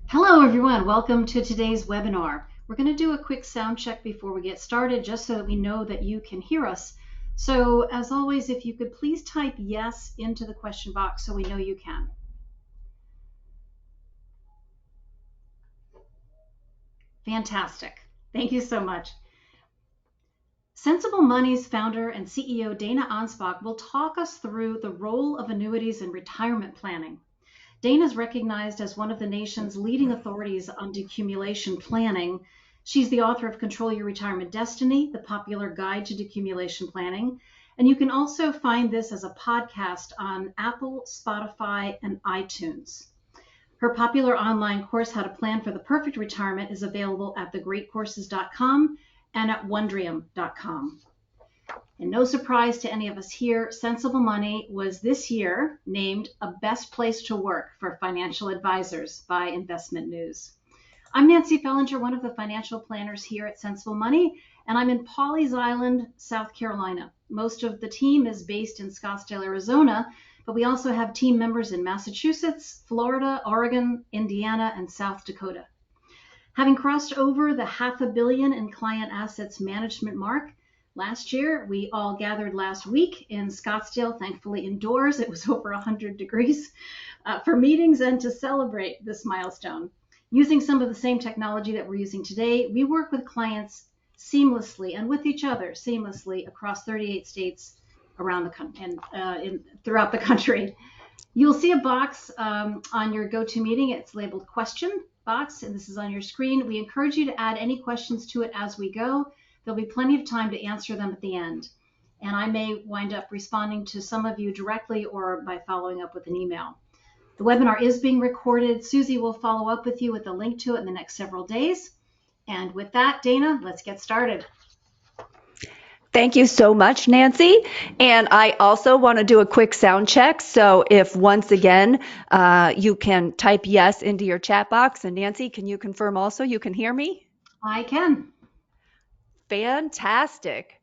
Hello everyone, welcome to today's webinar. We're going to do a quick sound check before we get started just so that we know that you can hear us. So as always, if you could please type yes into the question box so we know you can. Fantastic. Thank you so much. Sensible Money's founder and CEO Dana Anspach will talk us through the role of annuities in retirement planning. Dana is recognized as one of the nation's leading authorities on decumulation planning. She's the author of Control Your Retirement Destiny, the popular guide to decumulation planning. And you can also find this as a podcast on Apple, Spotify, and iTunes. Her popular online course, How to Plan for the Perfect Retirement, is available at thegreatcourses.com and at wondrium.com. And no surprise to any of us here, Sensible Money was this year named a best place to work for financial advisors by Investment News. I'm Nancy Fellinger, one of the financial planners here at Sensible Money, and I'm in Pawleys Island, South Carolina. Most of the team is based in Scottsdale, Arizona, but we also have team members in Massachusetts, Florida, Oregon, Indiana, and South Dakota. Having crossed over the $500 million in client assets management mark, last year, we all gathered last week in Scottsdale, thankfully indoors. It was over 100 degrees for meetings and to celebrate this milestone. Using some of the same technology that we're using today, we work with clients seamlessly and with each other seamlessly across 38 states around the country and throughout the country. You'll see a box on your GoToMeeting. It's labeled question box, and this is on your screen. We encourage you to add any questions to it as we go. There'll be plenty of time to answer them at the end. And I may wind up responding to some of you directly or by following up with an email. The webinar is being recorded. Susie will follow up with you with a link to it in the next several days. And with that, Dana, let's get started. Thank you so much, Nancy. And I also want to do a quick sound check. So if once again, you can type yes into your chat box. And Nancy, can you confirm also you can hear me? I can. Fantastic.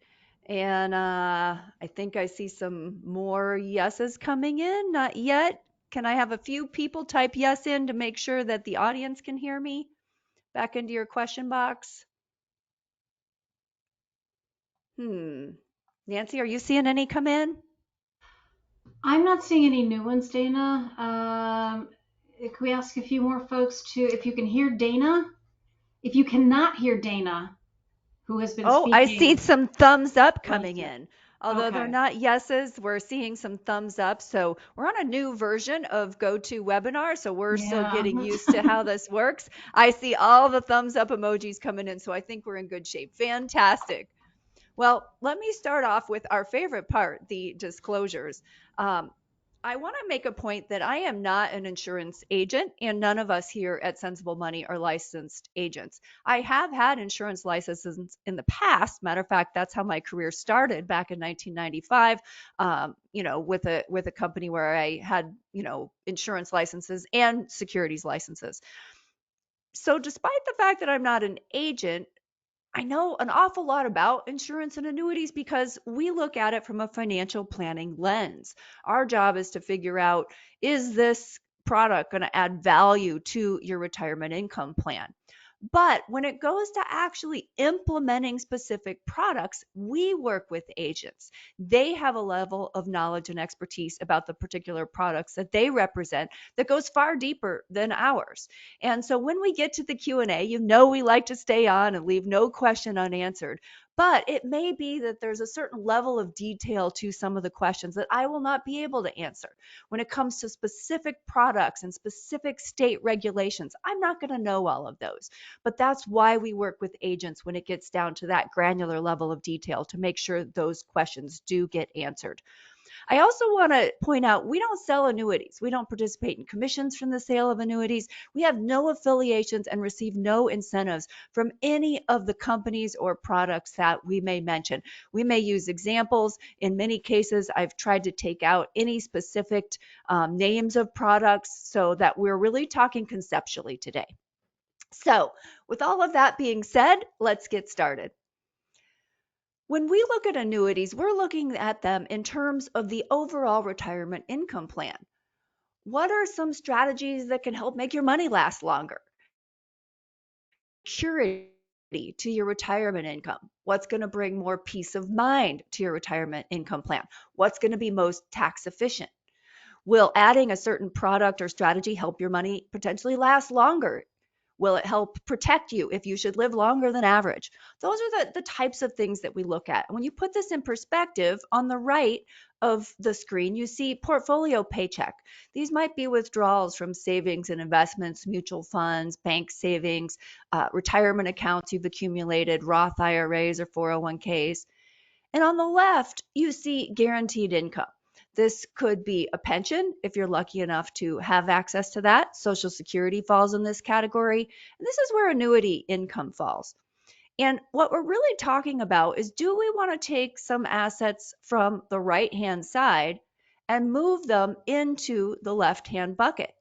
And I think I see some more yeses coming in. Not yet. Can I have a few people type yes in to make sure that the audience can hear me? Back into your question box. Nancy, are you seeing any come in? I'm not seeing any new ones, Dana. Can we ask a few more folks to, if you can hear Dana? If you cannot hear Dana, who has been speaking. I see some thumbs up coming in. Although Okay. they're not yeses, we're seeing some thumbs up. So we're on a new version of GoToWebinar. So we're still getting used to how this works. I see all the thumbs up emojis coming in. So I think we're in good shape. Fantastic. Well, let me start off with our favorite part, the disclosures. I want to make a point that I am not an insurance agent, and none of us here at Sensible Money are licensed agents. I have had insurance licenses in the past. Matter of fact, that's how my career started back in 1995. With a company where I had insurance licenses and securities licenses. So, despite the fact that I'm not an agent, I know an awful lot about insurance and annuities because we look at it from a financial planning lens. Our job is to figure out, is this product going to add value to your retirement income plan? But when it goes to actually implementing specific products, we work with agents. They have a level of knowledge and expertise about the particular products that they represent that goes far deeper than ours. And so when we get to the Q&A, we like to stay on and leave no question unanswered. But it may be that there's a certain level of detail to some of the questions that I will not be able to answer. When it comes to specific products and specific state regulations, I'm not going to know all of those. But that's why we work with agents when it gets down to that granular level of detail to make sure those questions do get answered. I also want to point out we don't sell annuities. We don't participate in commissions from the sale of annuities. We have no affiliations and receive no incentives from any of the companies or products that we may mention. We may use examples. In many cases, I've tried to take out any specific names of products so that we're really talking conceptually today. So, with all of that being said, let's get started. When we look at annuities, we're looking at them in terms of the overall retirement income plan. what are some strategies that can help make your money last longer? Security to your retirement income? What's going to bring more peace of mind to your retirement income plan? What's going to be most tax efficient? Will adding a certain product or strategy help your money potentially last longer? Will it help protect you if you should live longer than average? Those are the types of things that we look at. When you put this in perspective, on the right of the screen, you see portfolio paycheck. These might be withdrawals from savings and investments, mutual funds, bank savings, retirement accounts you've accumulated, Roth IRAs or 401ks. And on the left, you see guaranteed income. This could be a pension if you're lucky enough to have access to that. Social Security falls in this category. And this is where annuity income falls. And what we're really talking about is, do we want to take some assets from the right hand side and move them into the left hand bucket?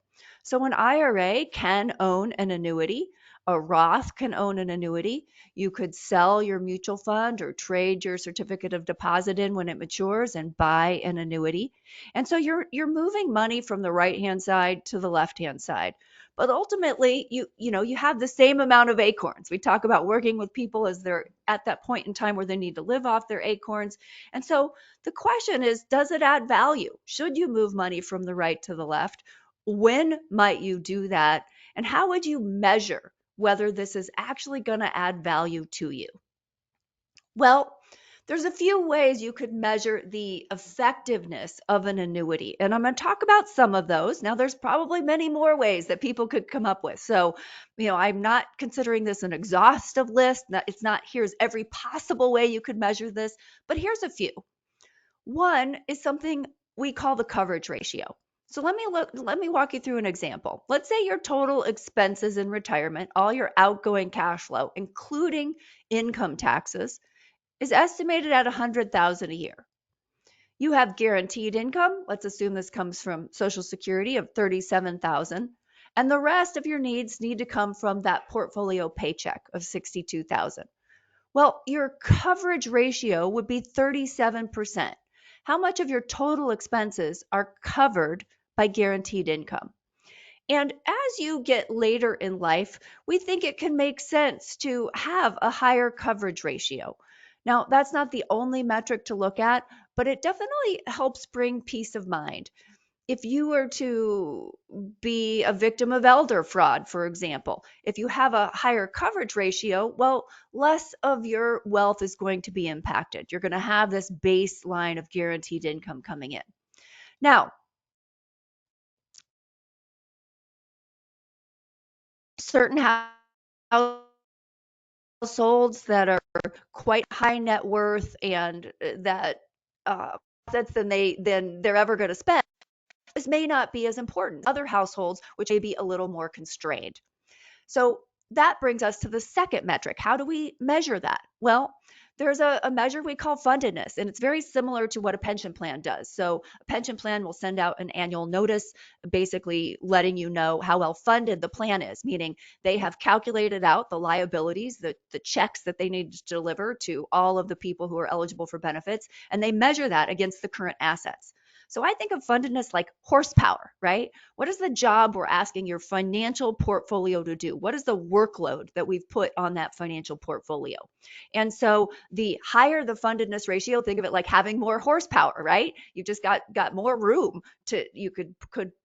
So an IRA can own an annuity, a Roth can own an annuity. You could sell your mutual fund or trade your certificate of deposit in when it matures and buy an annuity. And so you're moving money from the right hand side to the left hand side. But ultimately, you have the same amount of acorns. We talk about working with people as they're at that point in time where they need to live off their acorns. And so the question is, does it add value? Should you move money from the right to the left? When might you do that? And how would you measure whether this is actually going to add value to you? Well, there's a few ways you could measure the effectiveness of an annuity, and I'm going to talk about some of those. Now, there's probably many more ways that people could come up with. So, I'm not considering this an exhaustive list. It's not, here's every possible way you could measure this, but here's a few. One is something we call the coverage ratio. So let me walk you through an example. Let's say your total expenses in retirement, all your outgoing cash flow, including income taxes, is estimated at 100,000 a year. You have guaranteed income, let's assume this comes from Social Security, of 37,000, and the rest of your needs need to come from that portfolio paycheck of 62,000. Well, your coverage ratio would be 37%. How much of your total expenses are covered by guaranteed income? And as you get later in life, we think it can make sense to have a higher coverage ratio. Now, that's not the only metric to look at, but it definitely helps bring peace of mind. If you were to be a victim of elder fraud, for example, if you have a higher coverage ratio, well, less of your wealth is going to be impacted. You're going to have this baseline of guaranteed income coming in. Now, certain households that are quite high net worth and that assets than they're ever going to spend, this may not be as important. Other households, which may be a little more constrained. So that brings us to the second metric. How do we measure that? Well, there's a measure we call fundedness, and it's very similar to what a pension plan does. So a pension plan will send out an annual notice, basically letting you know how well funded the plan is, meaning they have calculated out the liabilities, the checks that they need to deliver to all of the people who are eligible for benefits, and they measure that against the current assets. So I think of fundedness like horsepower, right? What is the job we're asking your financial portfolio to do? What is the workload that we've put on that financial portfolio? And so the higher the fundedness ratio, think of it like having more horsepower, right? You've just got more room to, you could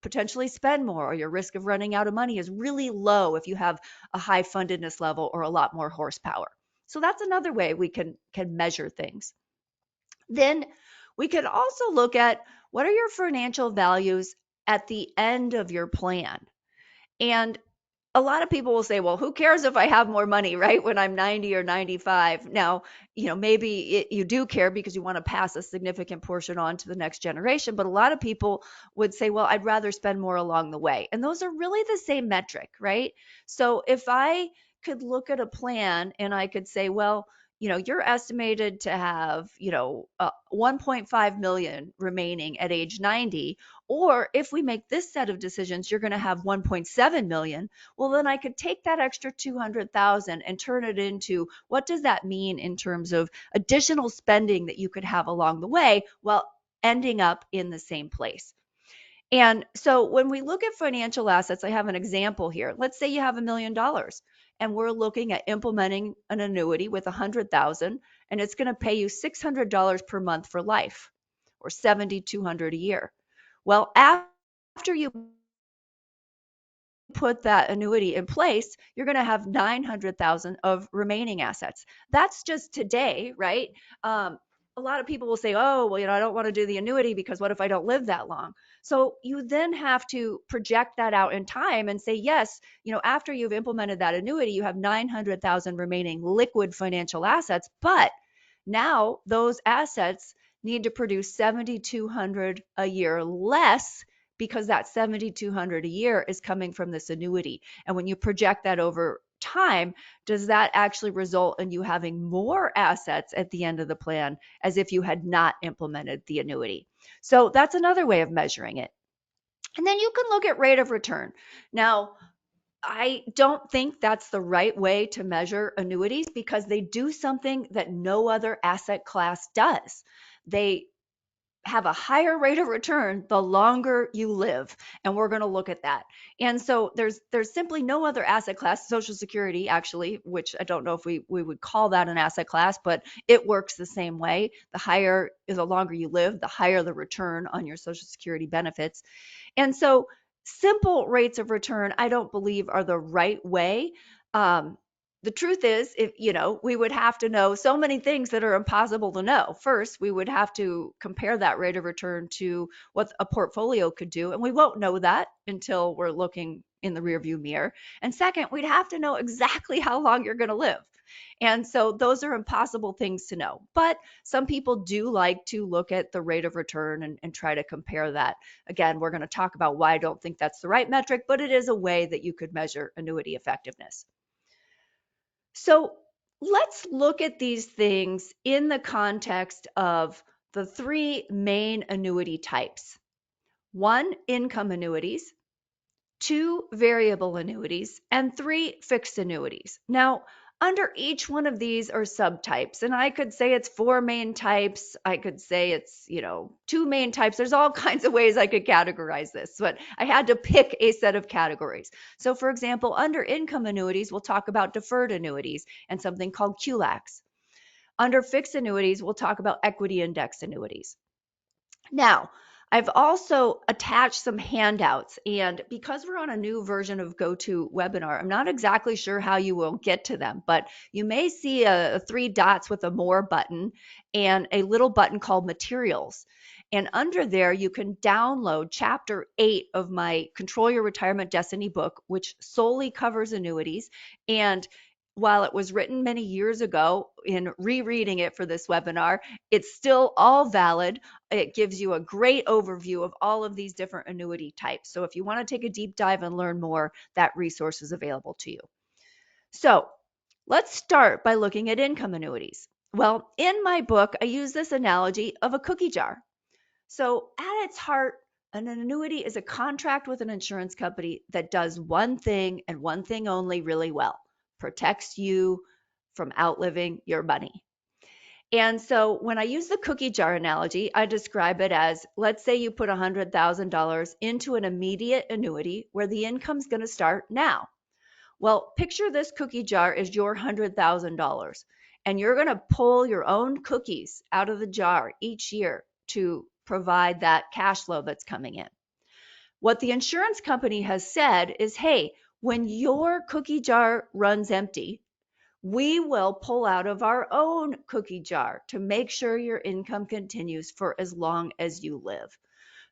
potentially spend more, or your risk of running out of money is really low if you have a high fundedness level or a lot more horsepower. So that's another way we can measure things. Then we could also look at, what are your financial values at the end of your plan? And a lot of people will say, well, who cares if I have more money, right? When I'm 90 or 95. Now, maybe you do care because you want to pass a significant portion on to the next generation. But a lot of people would say, well, I'd rather spend more along the way. And those are really the same metric, right? So if I could look at a plan and I could say, well, you're estimated to have, 1.5 million remaining at age 90. Or if we make this set of decisions, you're going to have 1.7 million. Well, then I could take that extra 200,000 and turn it into, what does that mean in terms of additional spending that you could have along the way while ending up in the same place? And so when we look at financial assets, I have an example here. Let's say you have $1 million and we're looking at implementing an annuity with 100,000 and it's going to pay you $600 per month for life or 7,200 a year. Well, after you put that annuity in place, you're going to have 900,000 of remaining assets. That's just today, right? A lot of people will say, "Oh, well, I don't want to do the annuity because what if I don't live that long?" So you then have to project that out in time and say, "Yes, after you've implemented that annuity, you have 900,000 remaining liquid financial assets, but now those assets need to produce 7,200 a year less because that 7,200 a year is coming from this annuity. And when you project that over time, does that actually result in you having more assets at the end of the plan as if you had not implemented the annuity? So that's another way of measuring it. And then you can look at rate of return. Now, I don't think that's the right way to measure annuities because they do something that no other asset class does. They have a higher rate of return the longer you live, and we're going to look at that. And so there's simply no other asset class, social security actually, which I don't know if we would call that an asset class, but it works the same way. The longer you live, the higher the return on your social security benefits. And so simple rates of return, I don't believe are the right way. The truth is, if we would have to know so many things that are impossible to know. First, we would have to compare that rate of return to what a portfolio could do, and we won't know that until we're looking in the rearview mirror. And second, we'd have to know exactly how long you're going to live. And so those are impossible things to know. But some people do like to look at the rate of return and try to compare that. Again, we're going to talk about why I don't think that's the right metric, but it is a way that you could measure annuity effectiveness. So let's look at these things in the context of the three main annuity types. One, income annuities, two, variable annuities, and three, fixed annuities. Now, under each one of these are subtypes, and I could say it's four main types. I could say it's, two main types. There's all kinds of ways I could categorize this, but I had to pick a set of categories. So, for example, under income annuities, we'll talk about deferred annuities and something called QLACs. Under fixed annuities, we'll talk about equity index annuities. Now, I've also attached some handouts, and because we're on a new version of GoToWebinar, I'm not exactly sure how you will get to them, but you may see a three dots with a more button and a little button called materials. And under there, you can download chapter 8 of my Control Your Retirement Destiny book, which solely covers annuities. And while it was written many years ago, in rereading it for this webinar, it's still all valid. It gives you a great overview of all of these different annuity types. So if you want to take a deep dive and learn more, that resource is available to you. So let's start by looking at income annuities. Well, in my book, I use this analogy of a cookie jar. So at its heart, an annuity is a contract with an insurance company that does one thing and one thing only really well: protects you from outliving your money. And so when I use the cookie jar analogy, I describe it as, let's say you put $100,000 into an immediate annuity where the income's going to start now. Well, picture this cookie jar as your $100,000, and you're going to pull your own cookies out of the jar each year to provide that cash flow that's coming in. What the insurance company has said is, hey, when your cookie jar runs empty, we will pull out of our own cookie jar to make sure your income continues for as long as you live.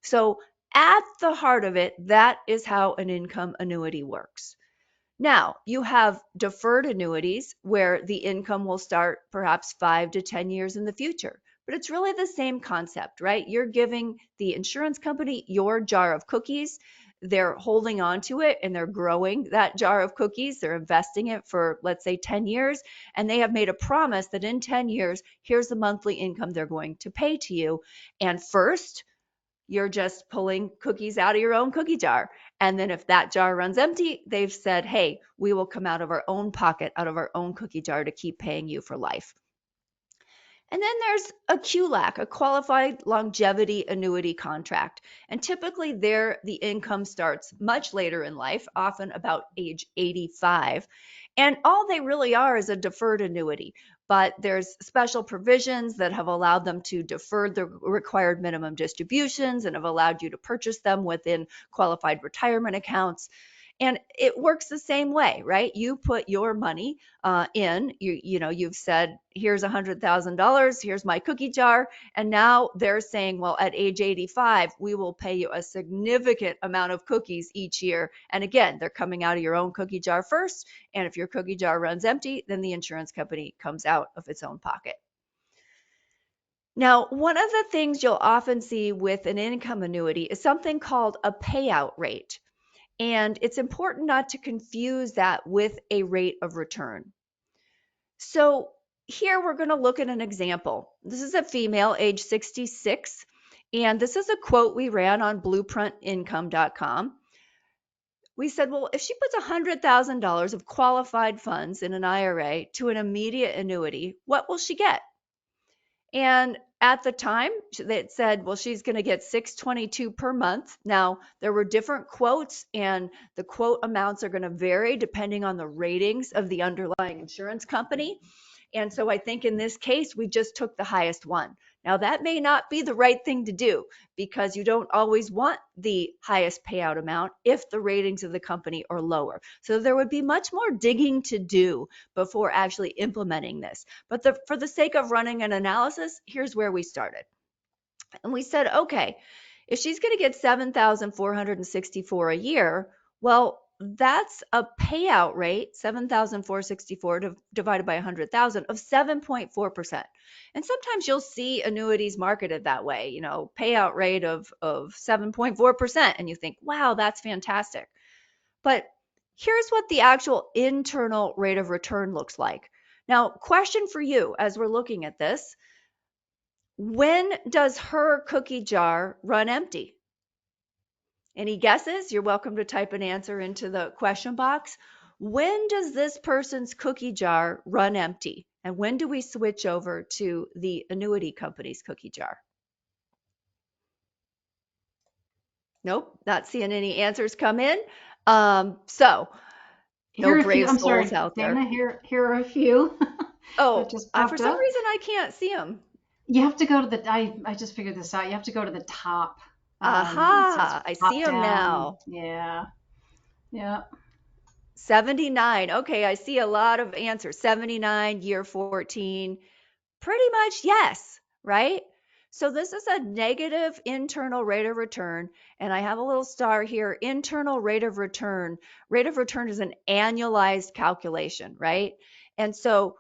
So at the heart of it, that is how an income annuity works. Now, you have deferred annuities where the income will start perhaps 5 to 10 years in the future. But it's really the same concept, right? You're giving the insurance company your jar of cookies. They're holding on to it and they're growing that jar of cookies. They're investing it for, let's say, 10 years. And they have made a promise that in 10 years, here's the monthly income they're going to pay to you. And first, you're just pulling cookies out of your own cookie jar. And then if that jar runs empty, they've said, hey, we will come out of our own pocket, out of our own cookie jar to keep paying you for life. And then there's a QLAC, a qualified longevity annuity contract. And typically there the income starts much later in life, often about age 85. And all they really are is a deferred annuity. But there's special provisions that have allowed them to defer the required minimum distributions and have allowed you to purchase them within qualified retirement accounts. And it works the same way, right? You put your money in. You've said, here's $100,000. Here's my cookie jar. And now they're saying, well, at age 85, we will pay you a significant amount of cookies each year. And again, they're coming out of your own cookie jar first. And if your cookie jar runs empty, then the insurance company comes out of its own pocket. Now, one of the things you'll often see with an income annuity is something called a payout rate. And it's important not to confuse that with a rate of return. So here we're going to look at an example. This is a female, age 66, and this is a quote we ran on blueprintincome.com. We said, well, if she puts $100,000 of qualified funds in an IRA to an immediate annuity, what will she get? And at the time, it said, well, she's going to get $622 per month. Now, there were different quotes, and the quote amounts are going to vary depending on the ratings of the underlying insurance company. And so I think in this case, we just took the highest one. Now, that may not be the right thing to do because you don't always want the highest payout amount if the ratings of the company are lower. So there would be much more digging to do before actually implementing this. But for the sake of running an analysis, here's where we started. And we said, okay, if she's going to get $7,464 a year, well, that's a payout rate, 7,464 divided by 100,000 of 7.4%. And sometimes you'll see annuities marketed that way, payout rate of 7.4%. And you think, wow, that's fantastic. But here's what the actual internal rate of return looks like. Now, question for you as we're looking at this: when does her cookie jar run empty? Any guesses? You're welcome to type an answer into the question box. When does this person's cookie jar run empty? And when do we switch over to the annuity company's cookie jar? Nope, not seeing any answers come in. So Here no are a few. brave I'm souls sorry, out there. Dana. Here are a few that Oh, just for popped some up. reason I can't see them. You have to go to the. I just figured this out. You have to go to the top. It says Aha, I see top them down. now. Yeah. Yeah. 79. Okay, I see a lot of answers. 79, year 14. Pretty much yes, right? So this is a negative internal rate of return. And I have a little star here, internal rate of return. Rate of return is an annualized calculation, right? And so,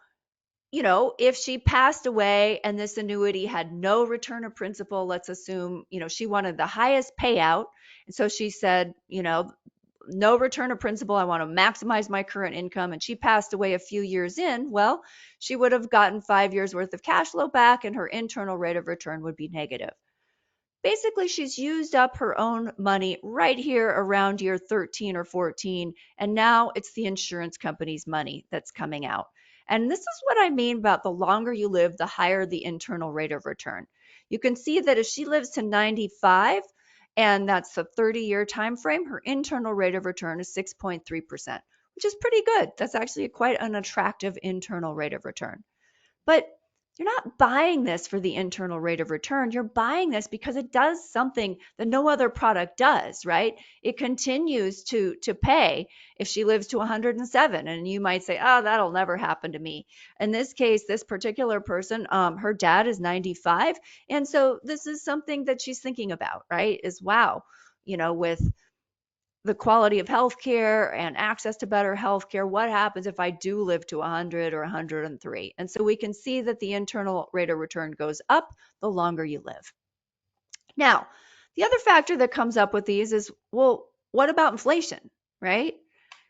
if she passed away and this annuity had no return of principal, let's assume, she wanted the highest payout. And so she said, no return of principal. I want to maximize my current income. And she passed away a few years in. Well, she would have gotten 5 years worth of cash flow back and her internal rate of return would be negative. Basically, she's used up her own money right here around year 13 or 14. And now it's the insurance company's money that's coming out. And this is what I mean about the longer you live, the higher the internal rate of return. You can see that if she lives to 95, and that's a 30-year time frame, her internal rate of return is 6.3%, which is pretty good. That's actually quite an attractive internal rate of return. But you're not buying this for the internal rate of return. You're buying this because it does something that no other product does, right? It continues to pay if she lives to 107. And you might say, oh, that'll never happen to me. In this case, this particular person, her dad is 95. And so this is something that she's thinking about, right? Is wow, with the quality of healthcare and access to better healthcare, what happens if I do live to 100 or 103? And so we can see that the internal rate of return goes up the longer you live. Now, the other factor that comes up with these is, well, what about inflation, right?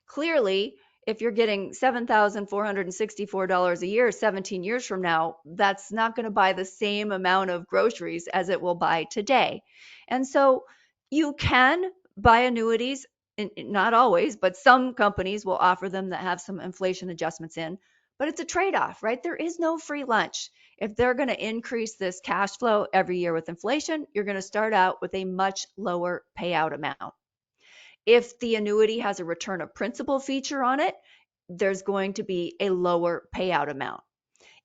Clearly, if you're getting $7,464 a year 17 years from now, that's not going to buy the same amount of groceries as it will buy today. And so you can buy annuities, not always, but some companies will offer them that have some inflation adjustments in, but it's a trade-off, right? There is no free lunch. If they're going to increase this cash flow every year with inflation, you're going to start out with a much lower payout amount. If the annuity has a return of principal feature on it, there's going to be a lower payout amount.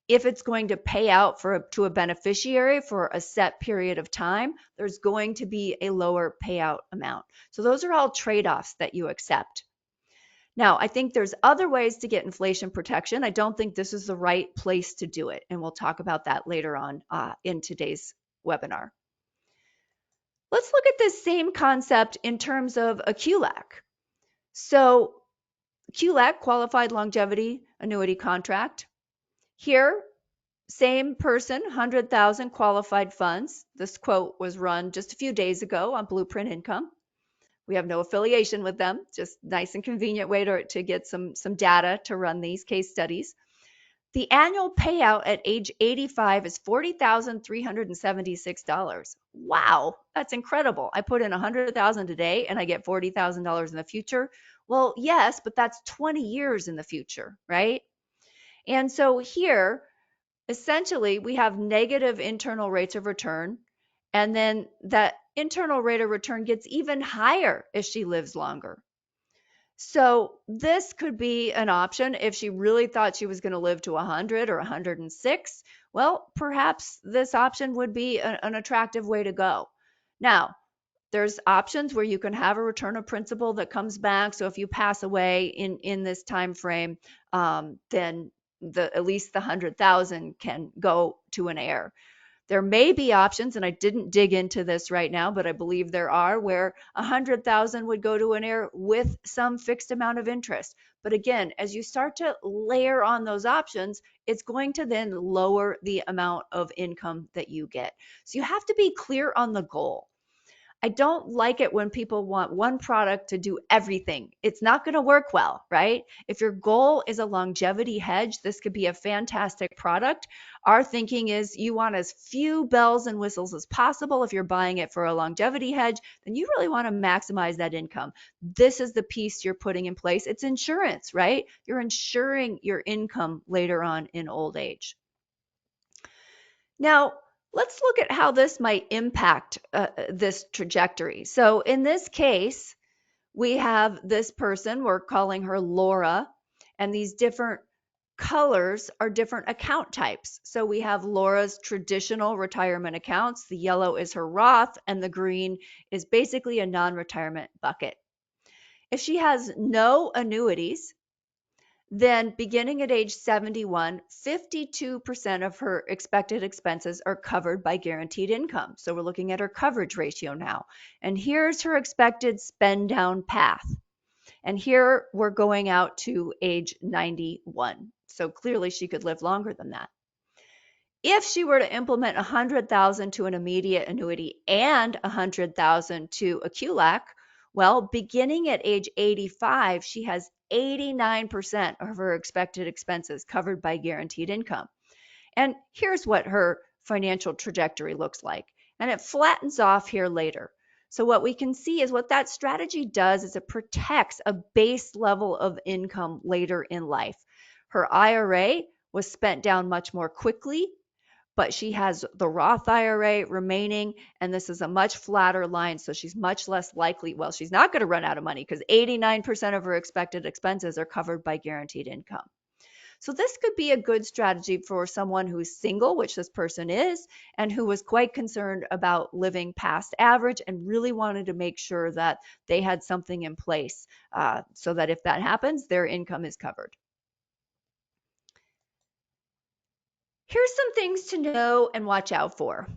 If it's going to pay out to a beneficiary for a set period of time, there's going to be a lower payout amount. So those are all trade-offs that you accept. Now, I think there's other ways to get inflation protection. I don't think this is the right place to do it, and we'll talk about that later on in today's webinar. Let's look at this same concept in terms of a QLAC. So QLAC, Qualified Longevity Annuity Contract. Here, same person, 100,000 qualified funds. This quote was run just a few days ago on Blueprint Income. We have no affiliation with them, just nice and convenient way to get some data to run these case studies. The annual payout at age 85 is $40,376. Wow, that's incredible. I put in $100,000 today and I get $40,000 in the future. Well, yes, but that's 20 years in the future, right? And so here, essentially, we have negative internal rates of return, and then that internal rate of return gets even higher if she lives longer. So this could be an option if she really thought she was going to live to 100 or 106. Well, perhaps this option would be an attractive way to go. Now, there's options where you can have a return of principal that comes back. So if you pass away in this time frame, then at least the 100,000 can go to an heir. There may be options, and I didn't dig into this right now, but I believe there are, where 100,000 would go to an heir with some fixed amount of interest. But again, as you start to layer on those options, it's going to then lower the amount of income that you get. So you have to be clear on the goal. I don't like it when people want one product to do everything. It's not going to work well, right? If your goal is a longevity hedge, this could be a fantastic product. Our thinking is you want as few bells and whistles as possible. If you're buying it for a longevity hedge, then you really want to maximize that income. This is the piece you're putting in place. It's insurance, right? You're insuring your income later on in old age. Now, let's look at how this might impact this trajectory. So in this case, we have this person, we're calling her Laura, and these different colors are different account types. So we have Laura's traditional retirement accounts. The yellow is her Roth, and the green is basically a non-retirement bucket. If she has no annuities, then beginning at age 71, 52% of her expected expenses are covered by guaranteed income. So we're looking at her coverage ratio now. And here's her expected spend down path. And here we're going out to age 91. So clearly she could live longer than that. If she were to implement 100,000 to an immediate annuity and 100,000 to a QLAC, well, beginning at age 85, she has 89% of her expected expenses covered by guaranteed income. And here's what her financial trajectory looks like. And it flattens off here later. So what we can see is what that strategy does is it protects a base level of income later in life. Her IRA was spent down much more quickly, but she has the Roth IRA remaining, and this is a much flatter line, so she's much less likely, well, she's not going to run out of money because 89% of her expected expenses are covered by guaranteed income. So this could be a good strategy for someone who's single, which this person is, and who was quite concerned about living past average and really wanted to make sure that they had something in place so that if that happens, their income is covered. Here's some things to know and watch out for.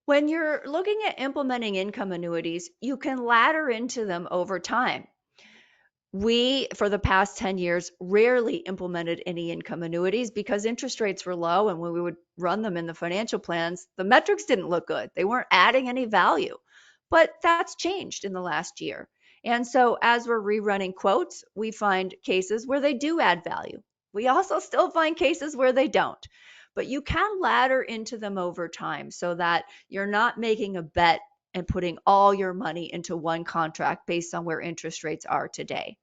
When you're looking at implementing income annuities, you can ladder into them over time. We, for the past 10 years, rarely implemented any income annuities because interest rates were low, and when we would run them in the financial plans, the metrics didn't look good. They weren't adding any value. But that's changed in the last year. And so as we're rerunning quotes, we find cases where they do add value. We also still find cases where they don't. But you can ladder into them over time so that you're not making a bet and putting all your money into one contract based on where interest rates are today.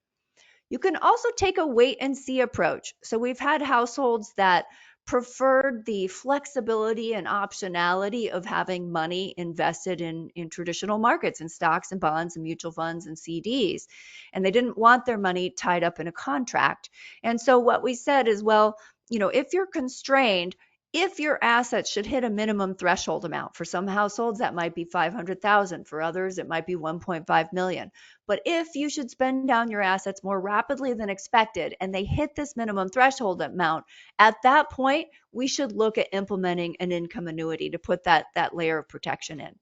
You can also take a wait and see approach. So we've had households that preferred the flexibility and optionality of having money invested in traditional markets, in stocks and bonds and mutual funds and CDs. And they didn't want their money tied up in a contract. And so what we said is, well, if you're constrained, if your assets should hit a minimum threshold amount, for some households that might be 500,000, for others it might be 1.5 million. But if you should spend down your assets more rapidly than expected and they hit this minimum threshold amount, at that point we should look at implementing an income annuity to put that layer of protection in.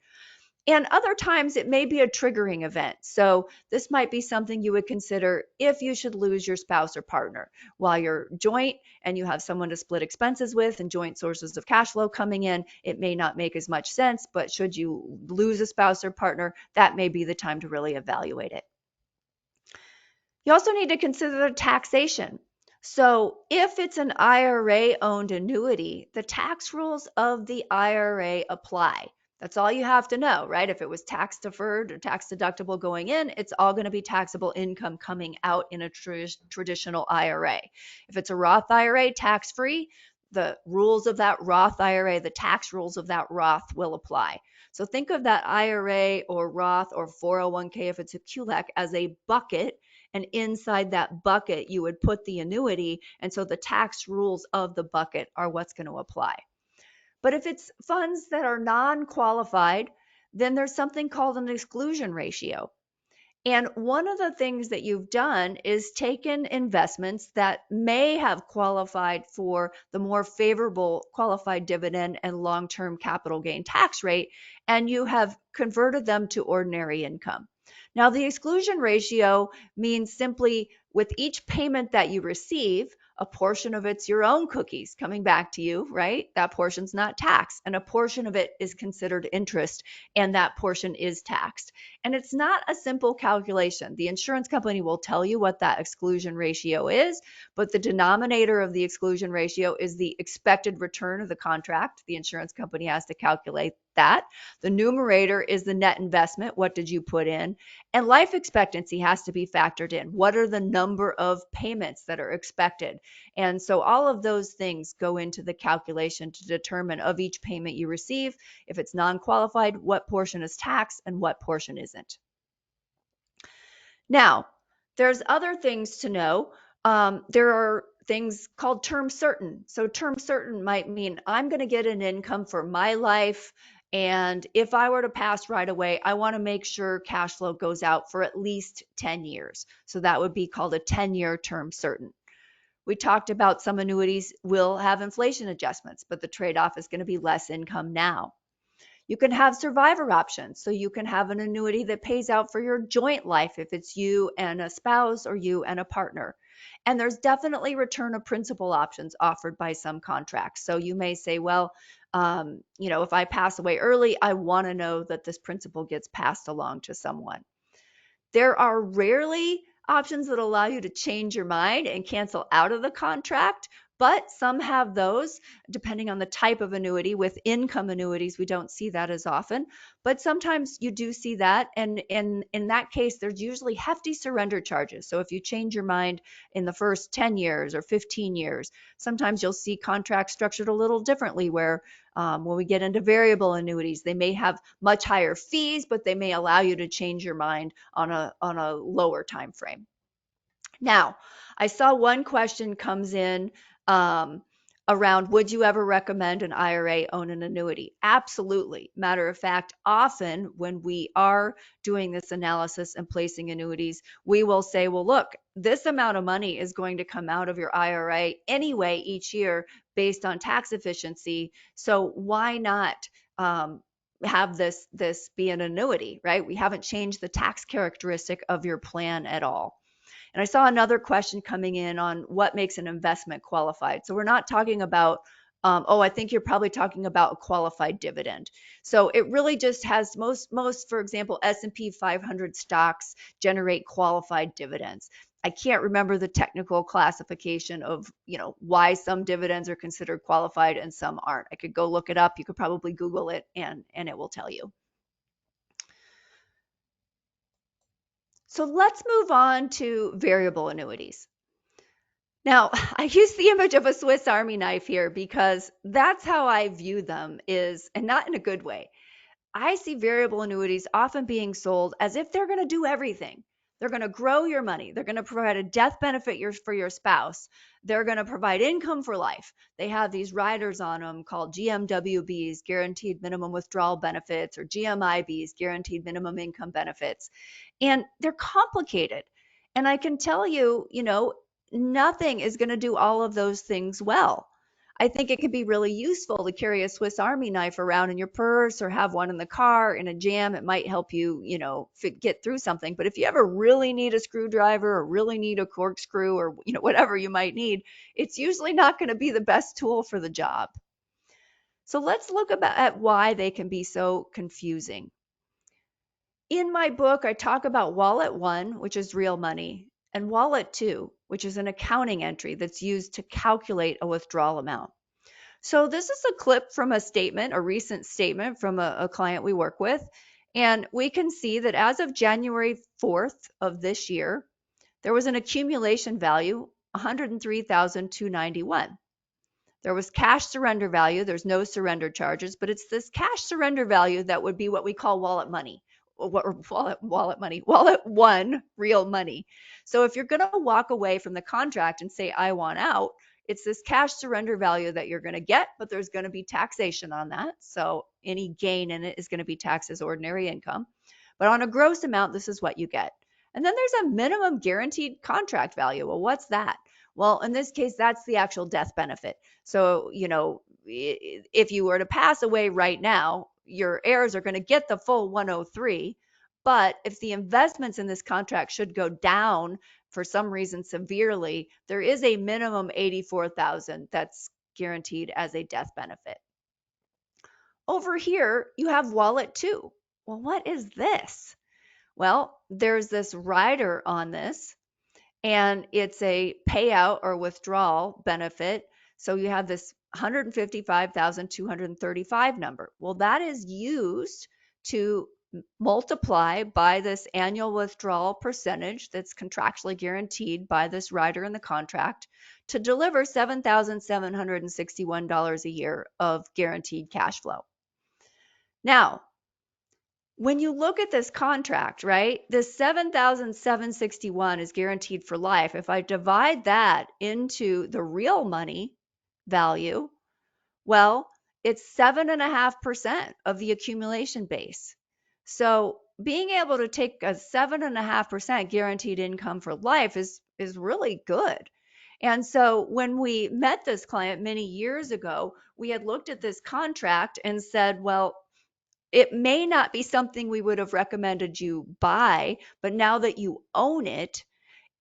And other times it may be a triggering event. So this might be something you would consider if you should lose your spouse or partner. While you're joint and you have someone to split expenses with and joint sources of cash flow coming in, it may not make as much sense. But should you lose a spouse or partner, that may be the time to really evaluate it. You also need to consider the taxation. So if it's an IRA-owned annuity, the tax rules of the IRA apply. That's all you have to know, right? If it was tax deferred or tax deductible going in, it's all going to be taxable income coming out in a traditional IRA. If it's a Roth IRA, tax-free, the rules of that Roth IRA, the tax rules of that Roth will apply. So think of that IRA or Roth or 401k if it's a QLEC as a bucket, and inside that bucket you would put the annuity, and so the tax rules of the bucket are what's going to apply. But if it's funds that are non-qualified, then there's something called an exclusion ratio. And one of the things that you've done is taken investments that may have qualified for the more favorable qualified dividend and long-term capital gain tax rate, and you have converted them to ordinary income. Now, the exclusion ratio means simply with each payment that you receive, a portion of it's your own cookies coming back to you, right? That portion's not taxed, and a portion of it is considered interest, and that portion is taxed. And it's not a simple calculation. The insurance company will tell you what that exclusion ratio is, but the denominator of the exclusion ratio is the expected return of the contract. The insurance company has to calculate that. The numerator is the net investment. What did you put in? And life expectancy has to be factored in. What are the number of payments that are expected? And so all of those things go into the calculation to determine of each payment you receive, if it's non-qualified, what portion is taxed and what portion isn't. Now, there's other things to know. There are things called term certain. So term certain might mean I'm going to get an income for my life, and if I were to pass right away, I want to make sure cash flow goes out for at least 10 years. So that would be called a 10-year term certain. We talked about some annuities will have inflation adjustments, but the trade-off is going to be less income now. You can have survivor options. So you can have an annuity that pays out for your joint life if it's you and a spouse or you and a partner. And there's definitely return of principal options offered by some contracts. So you may say, well, if I pass away early, I want to know that this principal gets passed along to someone. There are rarely options that allow you to change your mind and cancel out of the contract, but some have those depending on the type of annuity. With income annuities, we don't see that as often, but sometimes you do see that. And in that case, there's usually hefty surrender charges. So if you change your mind in the first 10 years or 15 years, sometimes you'll see contracts structured a little differently where when we get into variable annuities, they may have much higher fees, but they may allow you to change your mind on a lower time frame. Now, I saw one question comes in around, would you ever recommend an IRA own an annuity? Absolutely. Matter of fact, often when we are doing this analysis and placing annuities, we will say, well, look, this amount of money is going to come out of your IRA anyway each year based on tax efficiency. So why not have this be an annuity, right? We haven't changed the tax characteristic of your plan at all. And I saw another question coming in on what makes an investment qualified. So we're not talking about, I think you're probably talking about a qualified dividend. So it really just has most, for example, S&P 500 stocks generate qualified dividends. I can't remember the technical classification of, why some dividends are considered qualified and some aren't. I could go look it up. You could probably Google it and it will tell you. So let's move on to variable annuities. Now, I use the image of a Swiss Army knife here because that's how I view them is, and not in a good way. I see variable annuities often being sold as if they're going to do everything. They're going to grow your money. They're going to provide a death benefit for your spouse. They're going to provide income for life. They have these riders on them called GMWBs, guaranteed minimum withdrawal benefits, or GMIBs, guaranteed minimum income benefits. And they're complicated. And I can tell you, nothing is going to do all of those things well. I think it could be really useful to carry a Swiss Army knife around in your purse or have one in the car in a jam. It might help you, get through something. But if you ever really need a screwdriver or really need a corkscrew or, whatever you might need, it's usually not going to be the best tool for the job. So let's look at why they can be so confusing. In my book, I talk about wallet one, which is real money, and wallet two, which is an accounting entry that's used to calculate a withdrawal amount. So this is a clip from a recent statement from a client we work with. And we can see that as of January 4th of this year, there was an accumulation value, 103,291. There was cash surrender value. There's no surrender charges, but it's this cash surrender value that would be what we call wallet money. Wallet one, real money. So if you're going to walk away from the contract and say, I want out, it's this cash surrender value that you're going to get, but there's going to be taxation on that. So any gain in it is going to be taxed as ordinary income. But on a gross amount, this is what you get. And then there's a minimum guaranteed contract value. Well, what's that? Well, in this case, that's the actual death benefit. So, if you were to pass away right now, your heirs are going to get the full 103. But if the investments in this contract should go down for some reason severely, there is a minimum 84,000 that's guaranteed as a death benefit. Over here, you have wallet two. Well, what is this? Well, there's this rider on this, and it's a payout or withdrawal benefit. So you have this 155,235 number. Well, that is used to multiply by this annual withdrawal percentage that's contractually guaranteed by this rider in the contract to deliver $7,761 a year of guaranteed cash flow. Now, when you look at this contract, right, this 7,761 is guaranteed for life. If I divide that into the real money value, well, it's 7.5% of the accumulation base. So being able to take a 7.5% guaranteed income for life is really good. And so when we met this client many years ago, we had looked at this contract and said, well, it may not be something we would have recommended you buy, but now that you own it,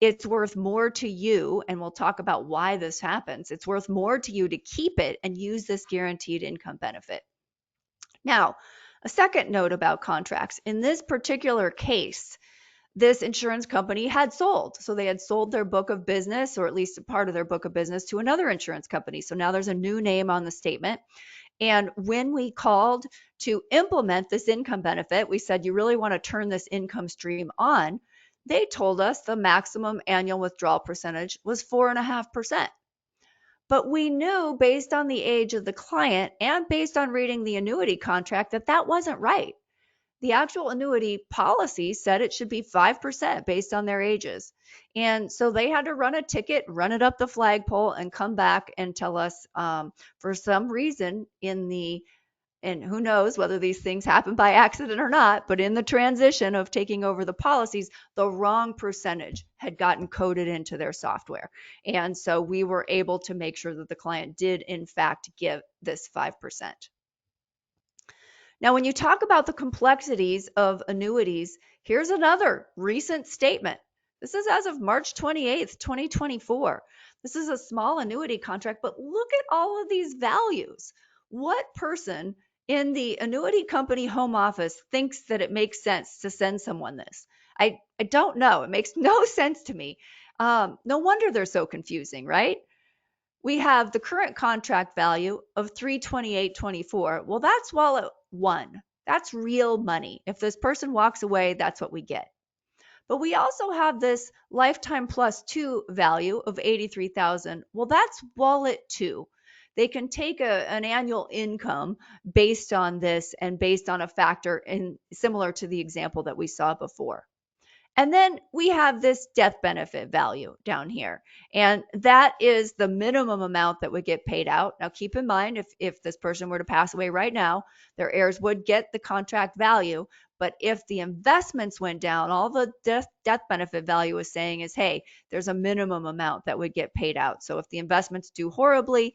it's worth more to you. And we'll talk about why this happens. It's worth more to you to keep it and use this guaranteed income benefit. Now, a second note about contracts. In this particular case, this insurance company had sold. So they had sold their book of business, or at least a part of their book of business, to another insurance company. So now there's a new name on the statement. And when we called to implement this income benefit, we said, you really want to turn this income stream on. They told us the maximum annual withdrawal percentage was 4.5%. But we knew based on the age of the client and based on reading the annuity contract that wasn't right. The actual annuity policy said it should be 5% based on their ages. And so they had to run a ticket, run it up the flagpole, and come back and tell us for some reason and who knows whether these things happen by accident or not, but in the transition of taking over the policies, the wrong percentage had gotten coded into their software. And so we were able to make sure that the client did in fact give this 5%. Now, when you talk about the complexities of annuities, here's another recent statement. This is as of March 28th, 2024. This is a small annuity contract, but look at all of these values. What person in the annuity company home office thinks that it makes sense to send someone this? I don't know. It makes no sense to me. No wonder they're so confusing, right? We have the current contract value of $328.24. Well, that's wallet one. That's real money. If this person walks away, that's what we get. But we also have this lifetime plus two value of 83,000. Well, that's wallet two. They can take an annual income based on this and based on a factor in similar to the example that we saw before. And then we have this death benefit value down here. And that is the minimum amount that would get paid out. Now, keep in mind, if this person were to pass away right now, their heirs would get the contract value. But if the investments went down, all the death benefit value is saying is, hey, there's a minimum amount that would get paid out. So if the investments do horribly,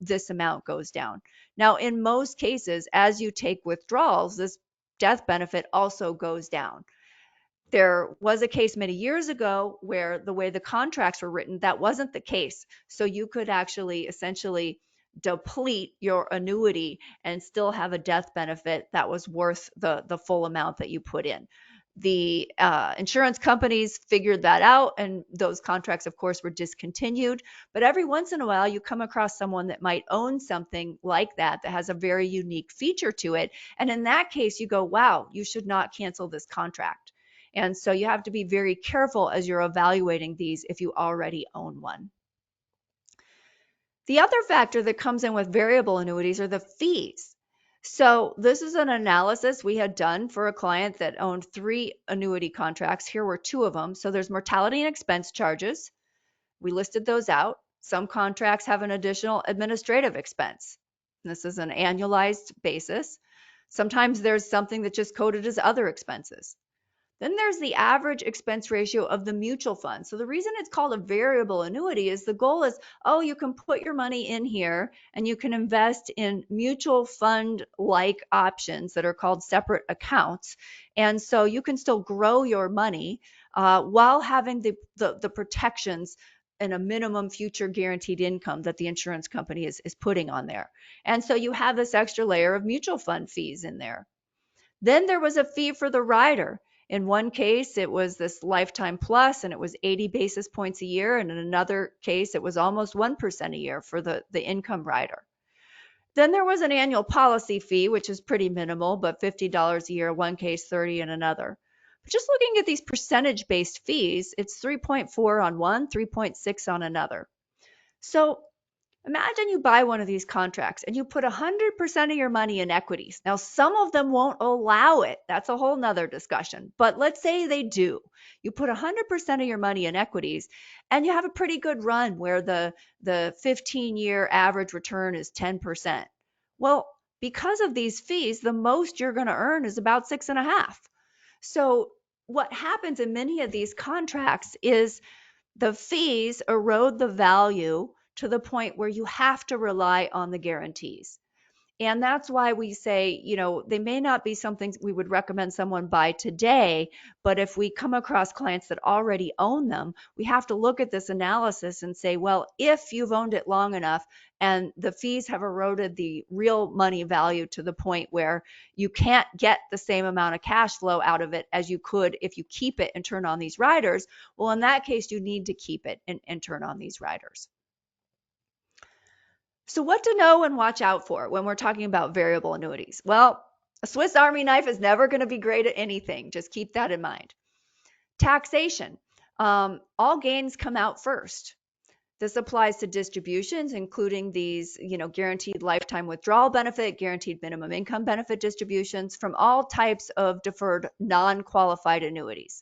this amount goes down. Now, in most cases, as you take withdrawals, this death benefit also goes down. There was a case many years ago where the way the contracts were written, that wasn't the case. So you could actually essentially deplete your annuity and still have a death benefit that was worth the full amount that you put in. The insurance companies figured that out, and those contracts, of course, were discontinued. But every once in a while, you come across someone that might own something like that that has a very unique feature to it. And in that case, you go, wow, you should not cancel this contract. And so you have to be very careful as you're evaluating these if you already own one. The other factor that comes in with variable annuities are the fees. So this is an analysis we had done for a client that owned 3 annuity contracts. Here were 2 of them. So there's mortality and expense charges. We listed those out. Some contracts have an additional administrative expense. This is an annualized basis. Sometimes there's something that's just coded as other expenses. Then there's the average expense ratio of the mutual fund. So the reason it's called a variable annuity is the goal is, oh, you can put your money in here and you can invest in mutual fund like options that are called separate accounts. And so you can still grow your money while having the protections and a minimum future guaranteed income that the insurance company is putting on there. And so you have this extra layer of mutual fund fees in there. Then there was a fee for the rider. In one case, it was this lifetime plus, and it was 80 basis points a year. And in another case, it was almost 1% a year for the income rider. Then there was an annual policy fee, which is pretty minimal, but $50 a year, one case, 30 in another. But just looking at these percentage-based fees, it's 3.4 on one, 3.6 on another. So imagine you buy one of these contracts and you put 100% of your money in equities. Now, some of them won't allow it. That's a whole nother discussion. But let's say they do. You put 100% of your money in equities and you have a pretty good run where the 15-year average return is 10%. Well, because of these fees, the most you're going to earn is about 6.5. So what happens in many of these contracts is the fees erode the value to the point where you have to rely on the guarantees. And that's why we say, they may not be something we would recommend someone buy today, but if we come across clients that already own them, we have to look at this analysis and say, well, if you've owned it long enough and the fees have eroded the real money value to the point where you can't get the same amount of cash flow out of it as you could if you keep it and turn on these riders, well, in that case, you need to keep it and turn on these riders. So what to know and watch out for when we're talking about variable annuities? Well, a Swiss Army knife is never going to be great at anything. Just keep that in mind. Taxation. All gains come out first. This applies to distributions, including these, guaranteed lifetime withdrawal benefit, guaranteed minimum income benefit distributions from all types of deferred non-qualified annuities.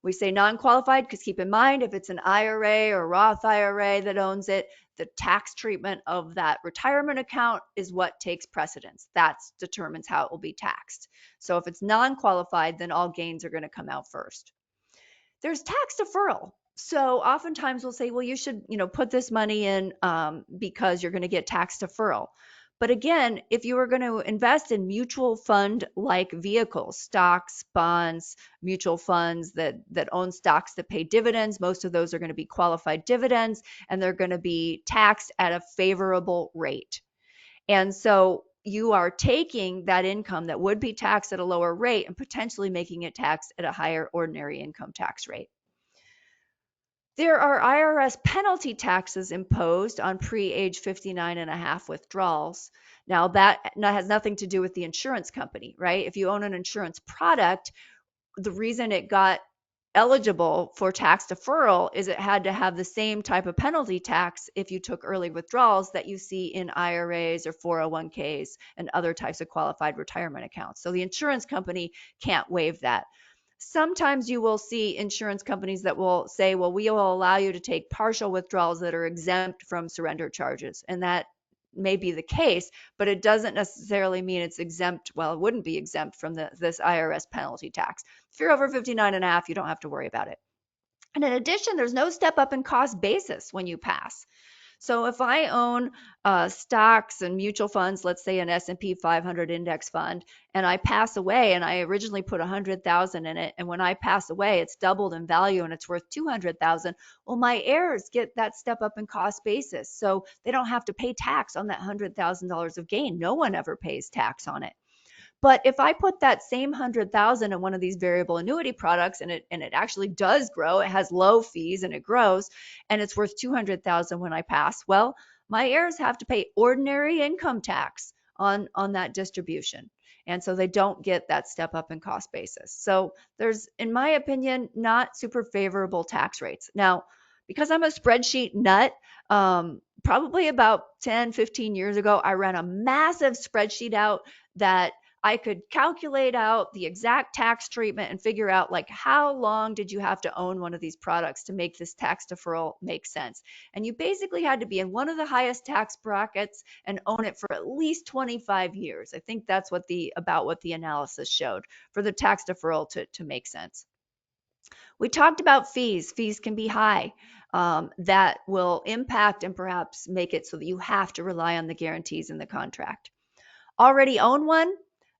We say non-qualified because keep in mind, if it's an IRA or Roth IRA that owns it, the tax treatment of that retirement account is what takes precedence. That determines how it will be taxed. So if it's non-qualified, then all gains are going to come out first. There's tax deferral. So oftentimes we'll say, well, you should, put this money in because you're going to get tax deferral. But again, if you are going to invest in mutual fund like vehicles, stocks, bonds, mutual funds that own stocks that pay dividends, most of those are going to be qualified dividends and they're going to be taxed at a favorable rate. And so you are taking that income that would be taxed at a lower rate and potentially making it taxed at a higher ordinary income tax rate. There are IRS penalty taxes imposed on pre-age 59 and a half withdrawals. Now that has nothing to do with the insurance company, right? If you own an insurance product, the reason it got eligible for tax deferral is it had to have the same type of penalty tax if you took early withdrawals that you see in IRAs or 401ks and other types of qualified retirement accounts. So the insurance company can't waive that. Sometimes you will see insurance companies that will say, well, we will allow you to take partial withdrawals that are exempt from surrender charges. And that may be the case, but it doesn't necessarily mean it's exempt. Well, it wouldn't be exempt from this IRS penalty tax. If you're over 59 and a half, you don't have to worry about it. And in addition, there's no step up in cost basis when you pass. So if I own stocks and mutual funds, let's say an S&P 500 index fund, and I pass away, and I originally put 100,000 in it, and when I pass away, it's doubled in value and it's worth 200,000. Well, my heirs get that step up in cost basis, so they don't have to pay tax on that $100,000 of gain. No one ever pays tax on it. But if I put that same 100,000 in one of these variable annuity products and it actually does grow, it has low fees and it grows and it's worth 200,000 when I pass, well, my heirs have to pay ordinary income tax on that distribution. And so they don't get that step up in cost basis. So there's, in my opinion, not super favorable tax rates. Now, because I'm a spreadsheet nut, probably about 10, 15 years ago, I ran a massive spreadsheet out that I could calculate out the exact tax treatment and figure out like how long did you have to own one of these products to make this tax deferral make sense. And you basically had to be in one of the highest tax brackets and own it for at least 25 years. I think that's what the analysis showed for the tax deferral to make sense. We talked about fees. Fees can be high. That will impact and perhaps make it so that you have to rely on the guarantees in the contract. Already own one?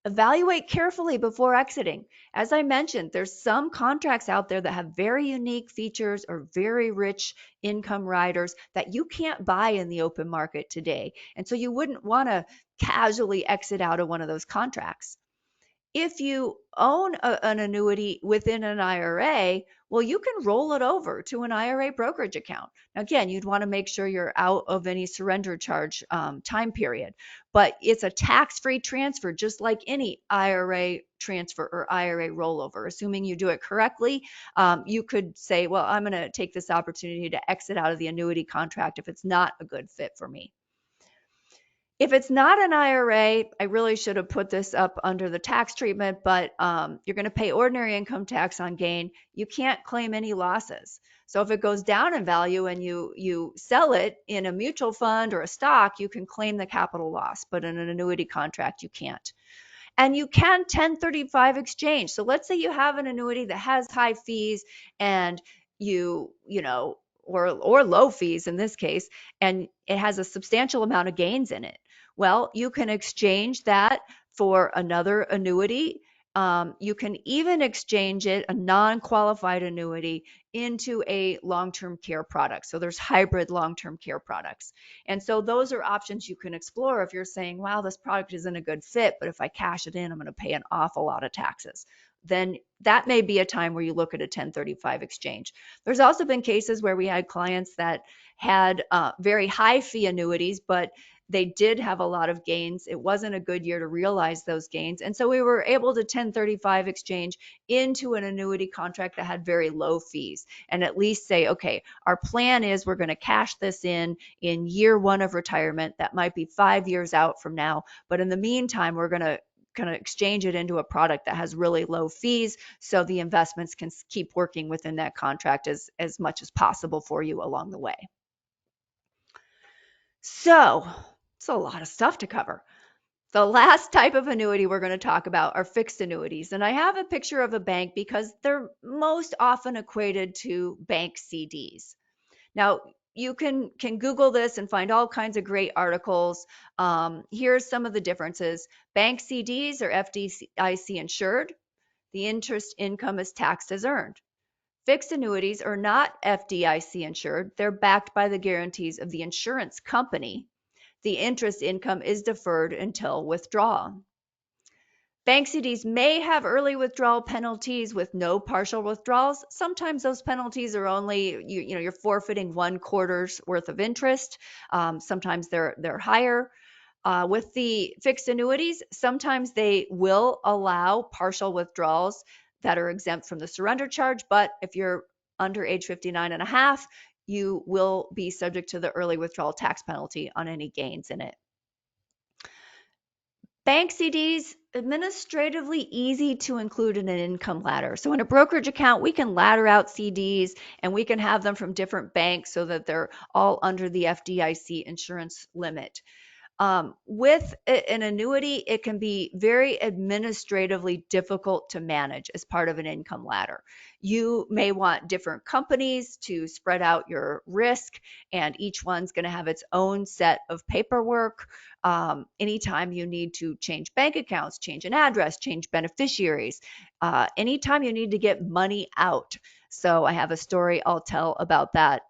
Evaluate carefully before exiting. As I mentioned, there's some contracts out there that have very unique features or very rich income riders that you can't buy in the open market today. And so you wouldn't want to casually exit out of one of those contracts. If you own an annuity within an IRA, well, you can roll it over to an IRA brokerage account. Now, again, you'd want to make sure you're out of any surrender charge time period, but it's a tax-free transfer, just like any IRA transfer or IRA rollover. Assuming you do it correctly, you could say, well, I'm going to take this opportunity to exit out of the annuity contract if it's not a good fit for me. If it's not an IRA, I really should have put this up under the tax treatment, but you're going to pay ordinary income tax on gain. You can't claim any losses. So if it goes down in value and you sell it in a mutual fund or a stock, you can claim the capital loss, but in an annuity contract, you can't. And you can 1035 exchange. So let's say you have an annuity that has high fees and or low fees in this case, and it has a substantial amount of gains in it. Well, you can exchange that for another annuity. You can even exchange it, a non-qualified annuity, into a long-term care product. So there's hybrid long-term care products. And so those are options you can explore if you're saying, wow, this product isn't a good fit, but if I cash it in, I'm going to pay an awful lot of taxes. Then that may be a time where you look at a 1035 exchange. There's also been cases where we had clients that had very high fee annuities, but they did have a lot of gains. It wasn't a good year to realize those gains. And so we were able to 1035 exchange into an annuity contract that had very low fees and at least say, okay, our plan is we're going to cash this in year one of retirement. That might be 5 years out from now. But in the meantime, we're going to kind of exchange it into a product that has really low fees so the investments can keep working within that contract as much as possible for you along the way. So it's a lot of stuff to cover. The last type of annuity we're going to talk about are fixed annuities. And I have a picture of a bank because they're most often equated to bank CDs. Now, you can Google this and find all kinds of great articles. Here's some of the differences. Bank CDs are FDIC insured. The interest income is taxed as earned. Fixed annuities are not FDIC insured. They're backed by the guarantees of the insurance company. The interest income is deferred until withdrawal. Bank CDs may have early withdrawal penalties with no partial withdrawals. Sometimes those penalties are only, you're forfeiting 1/4's worth of interest. Sometimes they're higher. With the fixed annuities, sometimes they will allow partial withdrawals. that are exempt from the surrender charge. But if you're under age 59 and a half, you will be subject to the early withdrawal tax penalty on any gains in it. Bank CDs, administratively easy to include in an income ladder. So in a brokerage account, we can ladder out CDs and we can have them from different banks so that they're all under the FDIC insurance limit. With an annuity, it can be very administratively difficult to manage as part of an income ladder. You may want different companies to spread out your risk, and each one's going to have its own set of paperwork. Anytime you need to change bank accounts, change an address, change beneficiaries, anytime you need to get money out. So I have a story I'll tell about that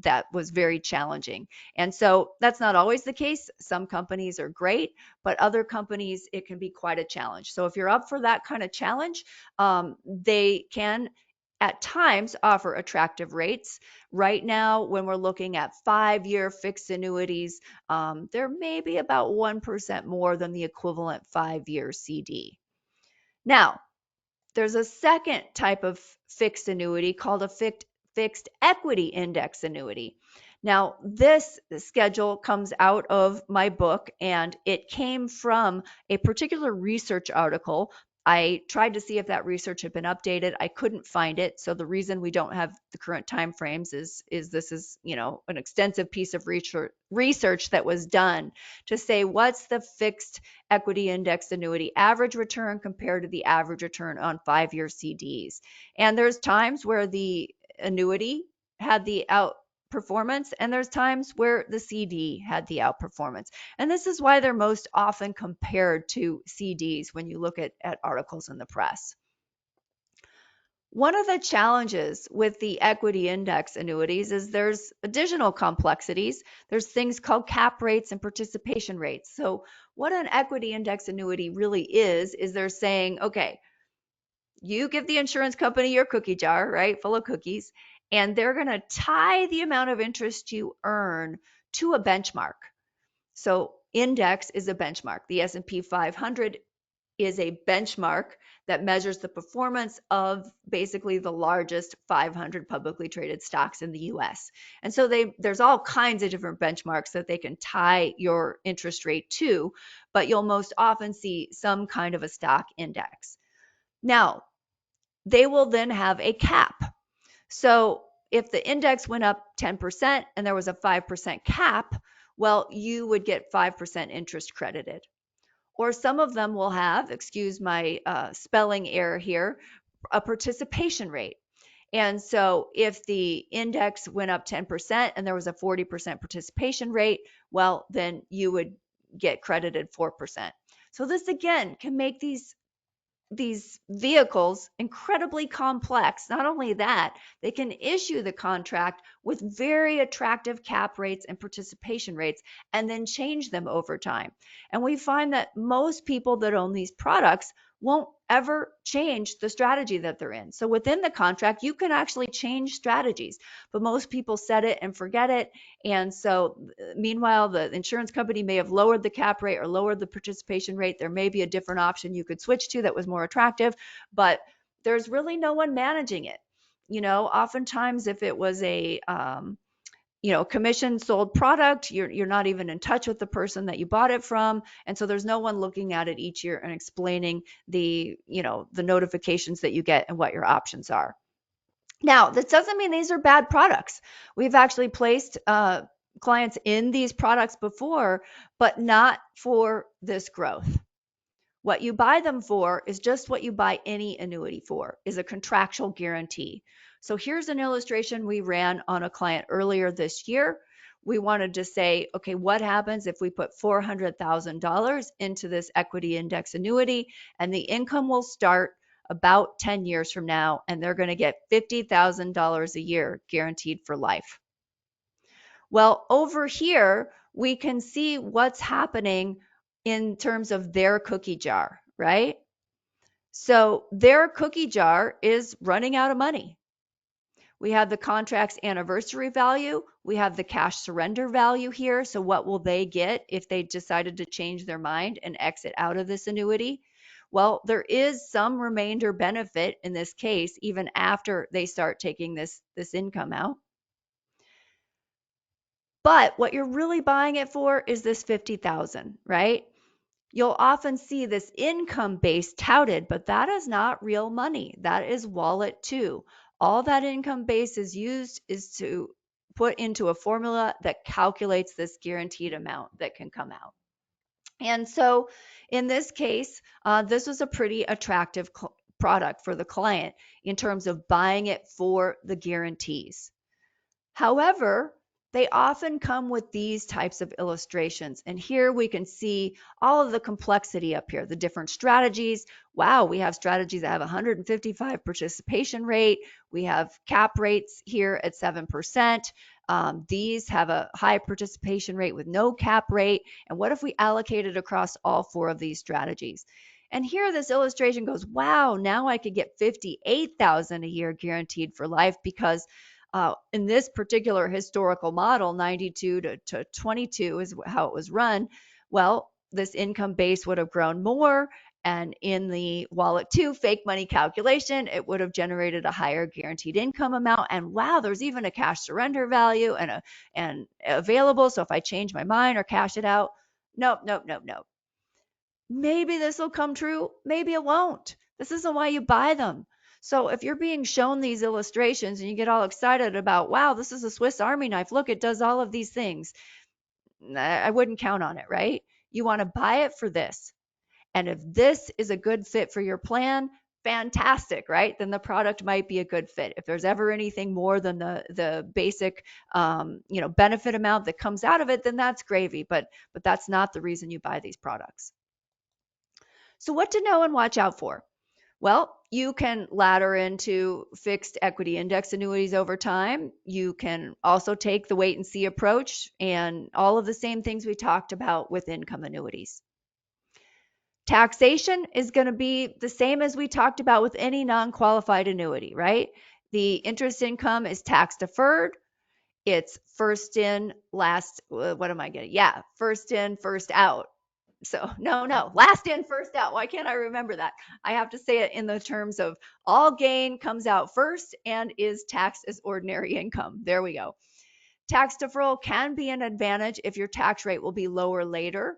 that was very challenging. And so that's not always the case. Some companies are great, but other companies, it can be quite a challenge. So if you're up for that kind of challenge, they can at times offer attractive rates. Right now, when we're looking at 5-year fixed annuities, they're maybe about 1% more than the equivalent 5-year CD. Now, there's a second type of fixed annuity called a fixed equity index annuity. Now, this schedule comes out of my book, and it came from a particular research article. I tried to see if that research had been updated. I couldn't find it. So the reason we don't have the current time frames is this is, an extensive piece of research that was done to say what's the fixed equity index annuity average return compared to the average return on 5-year CDs. And there's times where the annuity had the outperformance, and there's times where the CD had the outperformance. And this is why they're most often compared to CDs when you look at articles in the press. One of the challenges with the equity index annuities is there's additional complexities. There's things called cap rates and participation rates. So what an equity index annuity really is they're saying, okay, you give the insurance company your cookie jar, right, full of cookies, and they're going to tie the amount of interest you earn to a benchmark. So index is a benchmark. The S&P 500 is a benchmark that measures the performance of basically the largest 500 publicly traded stocks in the US. And so there's all kinds of different benchmarks that they can tie your interest rate to, but you'll most often see some kind of a stock index. Now, they will then have a cap. So if the index went up 10% and there was a 5% cap, well, you would get 5% interest credited. Or some of them will have, excuse my spelling error here, a participation rate. And so if the index went up 10% and there was a 40% participation rate, well, then you would get credited 4%. So this again can make these vehicles incredibly complex. Not only that, they can issue the contract with very attractive cap rates and participation rates and then change them over time. And we find that most people that own these products won't ever change the strategy that they're in. So within the contract, you can actually change strategies, but most people set it and forget it. And so meanwhile, the insurance company may have lowered the cap rate or lowered the participation rate. There may be a different option you could switch to that was more attractive, but there's really no one managing it. Oftentimes if it was a commission sold product, you're not even in touch with the person that you bought it from, and so there's no one looking at it each year and explaining the notifications that you get and what your options are. Now, this doesn't mean these are bad products. We've actually placed clients in these products before, but not for this growth. What you buy them for is just what you buy any annuity for, is a contractual guarantee. So here's an illustration we ran on a client earlier this year. We wanted to say, okay, what happens if we put $400,000 into this equity index annuity, and the income will start about 10 years from now, and they're going to get $50,000 a year guaranteed for life. Well, over here, we can see what's happening in terms of their cookie jar, right? So their cookie jar is running out of money. We have the contract's anniversary value. We have the cash surrender value here. So what will they get if they decided to change their mind and exit out of this annuity? Well, there is some remainder benefit in this case, even after they start taking this income out. But what you're really buying it for is this 50,000, right? You'll often see this income base touted, but that is not real money. That is wallet two. All that income base is used is to put into a formula that calculates this guaranteed amount that can come out. And so in this case, this was a pretty attractive product for the client in terms of buying it for the guarantees. However, they often come with these types of illustrations. And here we can see all of the complexity up here, the different strategies. Wow, we have strategies that have 155 participation rate. We have cap rates here at 7%. These have a high participation rate with no cap rate. And what if we allocated across all four of these strategies? And here this illustration goes, wow, now I could get 58,000 a year guaranteed for life because in this particular historical model, 92 to 22 is how it was run. Well, this income base would have grown more. And in the wallet two fake money calculation, it would have generated a higher guaranteed income amount. And wow, there's even a cash surrender value and available. So if I change my mind or cash it out, nope, nope, nope, nope. Maybe this will come true. Maybe it won't. This isn't why you buy them. So if you're being shown these illustrations and you get all excited about, wow, this is a Swiss Army knife. Look, it does all of these things. I wouldn't count on it, right? You want to buy it for this. And if this is a good fit for your plan, fantastic, right? Then the product might be a good fit. If there's ever anything more than the basic benefit amount that comes out of it, then that's gravy. But that's not the reason you buy these products. So what to know and watch out for? Well, you can ladder into fixed equity index annuities over time. You can also take the wait and see approach and all of the same things we talked about with income annuities. Taxation is going to be the same as we talked about with any non-qualified annuity, right? The interest income is tax deferred. It's first in, last, what am I getting? Yeah, first in, first out. So no, last in, first out. Why can't I remember that? I have to say it in the terms of all gain comes out first and is taxed as ordinary income. There we go. Tax deferral can be an advantage if your tax rate will be lower later,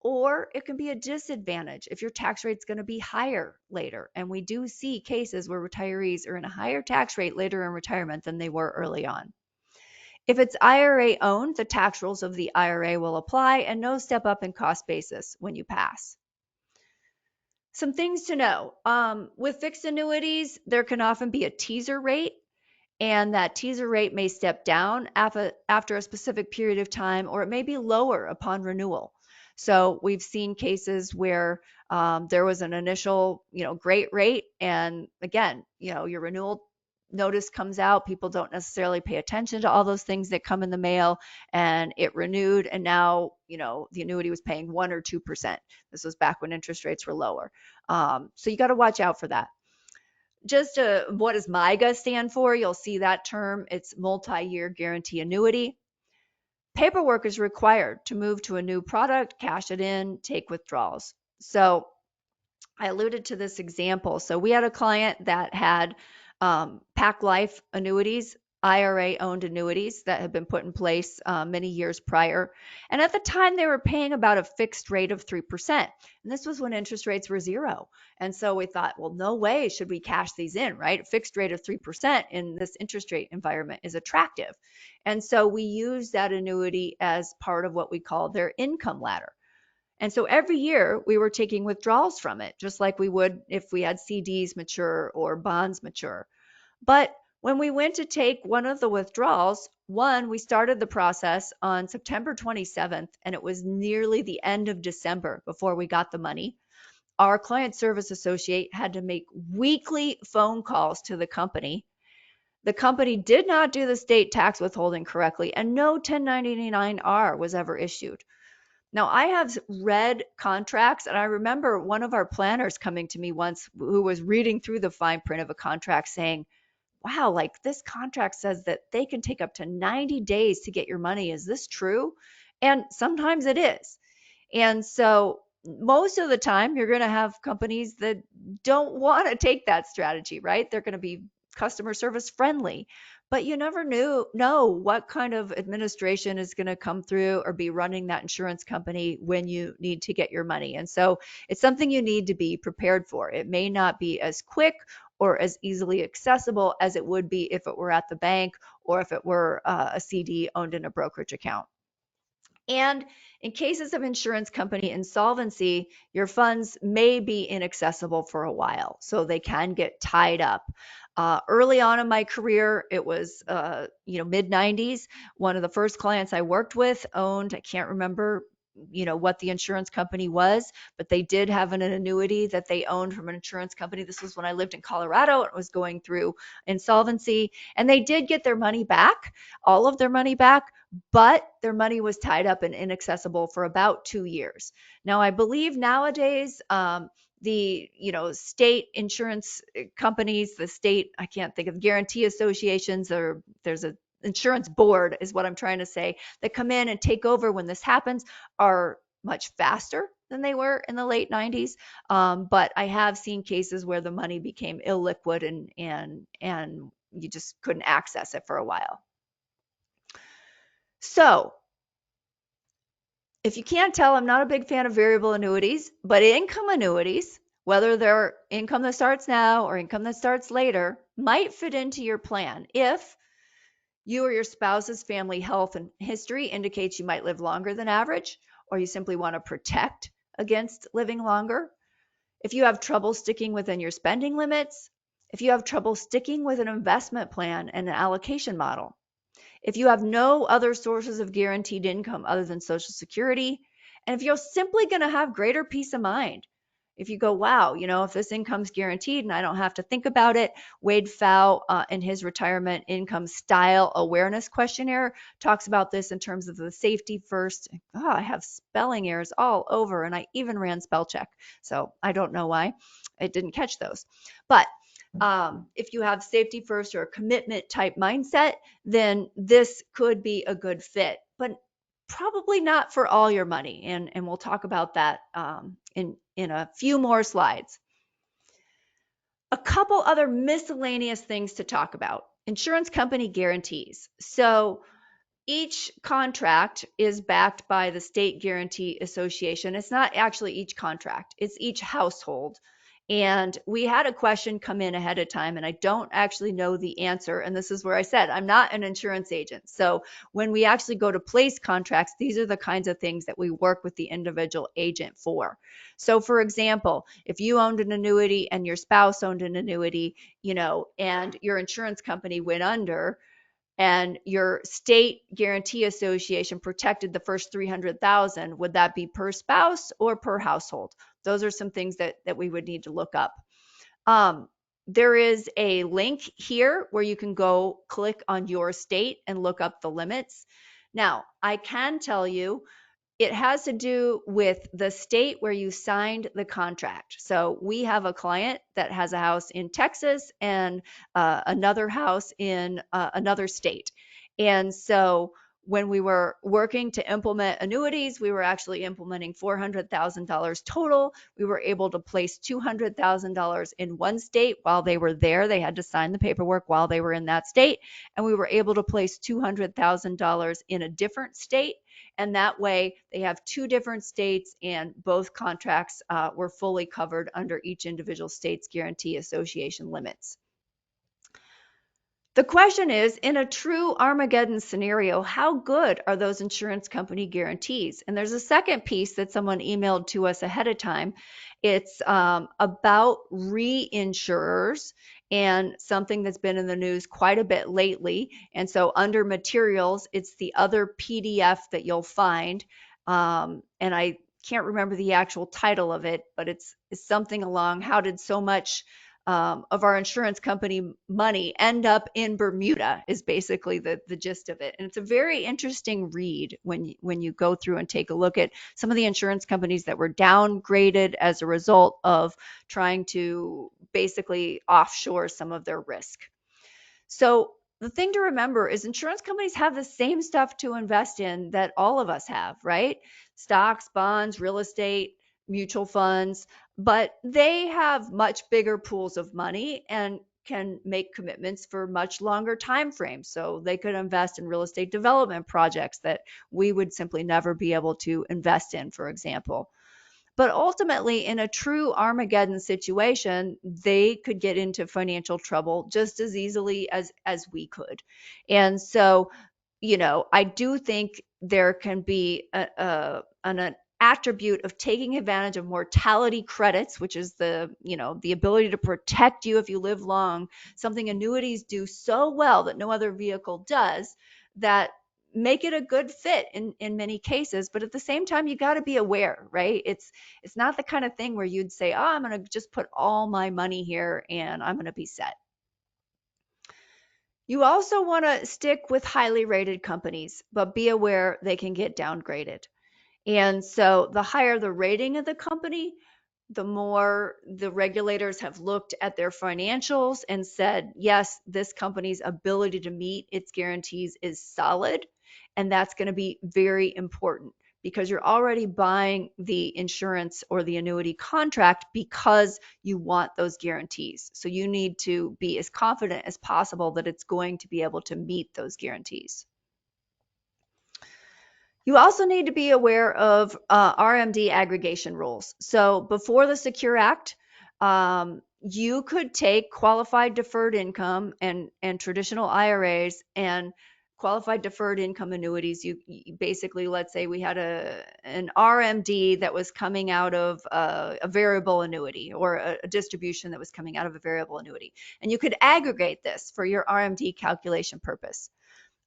or it can be a disadvantage if your tax rate's going to be higher later. And we do see cases where retirees are in a higher tax rate later in retirement than they were early on. If it's IRA owned, the tax rules of the IRA will apply and no step up in cost basis when you pass. Some things to know. With fixed annuities, there can often be a teaser rate, and that teaser rate may step down after a specific period of time, or it may be lower upon renewal. So we've seen cases where there was an initial, great rate, and again, your renewal notice comes out, people don't necessarily pay attention to all those things that come in the mail, and it renewed, and now the annuity was paying 1 or 2%. This was back when interest rates were lower. So you got to watch out for that. Just what does MIGA stand for? You'll see that term. It's multi-year guarantee annuity. Paperwork is required to move to a new product, cash it in, take withdrawals. So I alluded to this example. So we had a client that had Pac Life annuities, IRA-owned annuities that had been put in place many years prior. And at the time, they were paying about a fixed rate of 3%. And this was when interest rates were zero. And so we thought, well, no way should we cash these in, right? A fixed rate of 3% in this interest rate environment is attractive. And so we used that annuity as part of what we call their income ladder. And so every year we were taking withdrawals from it, just like we would if we had CDs mature or bonds mature. But when we went to take one of the withdrawals, we started the process on September 27th, and it was nearly the end of December before we got the money. Our client service associate had to make weekly phone calls to the company. The company did not do the state tax withholding correctly, and no 1099-R was ever issued. Now, I have read contracts, and I remember one of our planners coming to me once who was reading through the fine print of a contract saying, wow, like this contract says that they can take up to 90 days to get your money. Is this true? And sometimes it is. And so most of the time you're going to have companies that don't want to take that strategy, right? They're going to be customer service friendly, but you never know what kind of administration is going to come through or be running that insurance company when you need to get your money. And so it's something you need to be prepared for. It may not be as quick or as easily accessible as it would be if it were at the bank or if it were a CD owned in a brokerage account. And in cases of insurance company insolvency, your funds may be inaccessible for a while, so they can get tied up. Early on in my career, it was mid 90s. One of the first clients I worked with owned, I can't remember what the insurance company was, but they did have an annuity that they owned from an insurance company. This was when I lived in Colorado and was going through insolvency, and they did get their money back, all of their money back, but their money was tied up and inaccessible for about 2 years. Now, I believe nowadays, the state insurance companies, the state, I can't think of, guarantee associations, or there's a insurance board is what I'm trying to say, that come in and take over when this happens, are much faster than they were in the late 90s. But I have seen cases where the money became illiquid and you just couldn't access it for a while. So if you can't tell, I'm not a big fan of variable annuities, but income annuities, whether they're income that starts now or income that starts later, might fit into your plan if you or your spouse's family health and history indicates you might live longer than average, or you simply want to protect against living longer. If you have trouble sticking within your spending limits, if you have trouble sticking with an investment plan and an allocation model, if you have no other sources of guaranteed income other than Social Security, and if you're simply going to have greater peace of mind. If you go, wow, if this income's guaranteed and I don't have to think about it. Wade Pfau, in his retirement income style awareness questionnaire, talks about this in terms of the safety first. Oh, I have spelling errors all over, and I even ran spell check. So I don't know why I didn't catch those. But if you have safety first or a commitment type mindset, then this could be a good fit, but probably not for all your money. And we'll talk about that in a few more slides. A couple other miscellaneous things to talk about. Insurance company guarantees. So each contract is backed by the State Guarantee Association. It's not actually each contract, it's each household. And we had a question come in ahead of time, and I don't actually know the answer. And this is where I said, I'm not an insurance agent. So when we actually go to place contracts, these are the kinds of things that we work with the individual agent for. So for example, if you owned an annuity and your spouse owned an annuity, and your insurance company went under, and your state guarantee association protected the first 300,000, would that be per spouse or per household? Those are some things that we would need to look up. There is a link here where you can go click on your state and look up the limits. Now, I can tell you it has to do with the state where you signed the contract. So we have a client that has a house in Texas and another house in another state. And so when we were working to implement annuities, we were actually implementing $400,000 total. We were able to place $200,000 in one state while they were there. They had to sign the paperwork while they were in that state. And we were able to place $200,000 in a different state. And that way they have two different states, and both contracts were fully covered under each individual state's guarantee association limits. The question is, in a true Armageddon scenario, how good are those insurance company guarantees? And there's a second piece that someone emailed to us ahead of time. It's about reinsurers, and something that's been in the news quite a bit lately. And so under materials, it's the other PDF that you'll find. And I can't remember the actual title of it, but it's something along how did so much of our insurance company money end up in Bermuda, is basically the gist of it. And it's a very interesting read when you go through and take a look at some of the insurance companies that were downgraded as a result of trying to basically offshore some of their risk. So the thing to remember is insurance companies have the same stuff to invest in that all of us have, right? Stocks, bonds, real estate, mutual funds, but they have much bigger pools of money and can make commitments for much longer time frames. So they could invest in real estate development projects that we would simply never be able to invest in, for example. But ultimately, in a true Armageddon situation, they could get into financial trouble just as easily as we could. And so, I do think there can be an attribute of taking advantage of mortality credits, which is the ability to protect you if you live long, something annuities do so well that no other vehicle does, that make it a good fit in many cases. But at the same time, you got to be aware, right? It's not the kind of thing where you'd say, oh, I'm going to just put all my money here and I'm going to be set. You also want to stick with highly rated companies, but be aware they can get downgraded. And so the higher the rating of the company, the more the regulators have looked at their financials and said, yes, this company's ability to meet its guarantees is solid. And that's going to be very important because you're already buying the insurance or the annuity contract because you want those guarantees. So you need to be as confident as possible that it's going to be able to meet those guarantees. You also need to be aware of RMD aggregation rules. So before the Secure Act, you could take qualified deferred income and traditional IRAs and qualified deferred income annuities. You basically, let's say we had an RMD that was coming out of a variable annuity, or a distribution that was coming out of a variable annuity, and you could aggregate this for your RMD calculation purpose.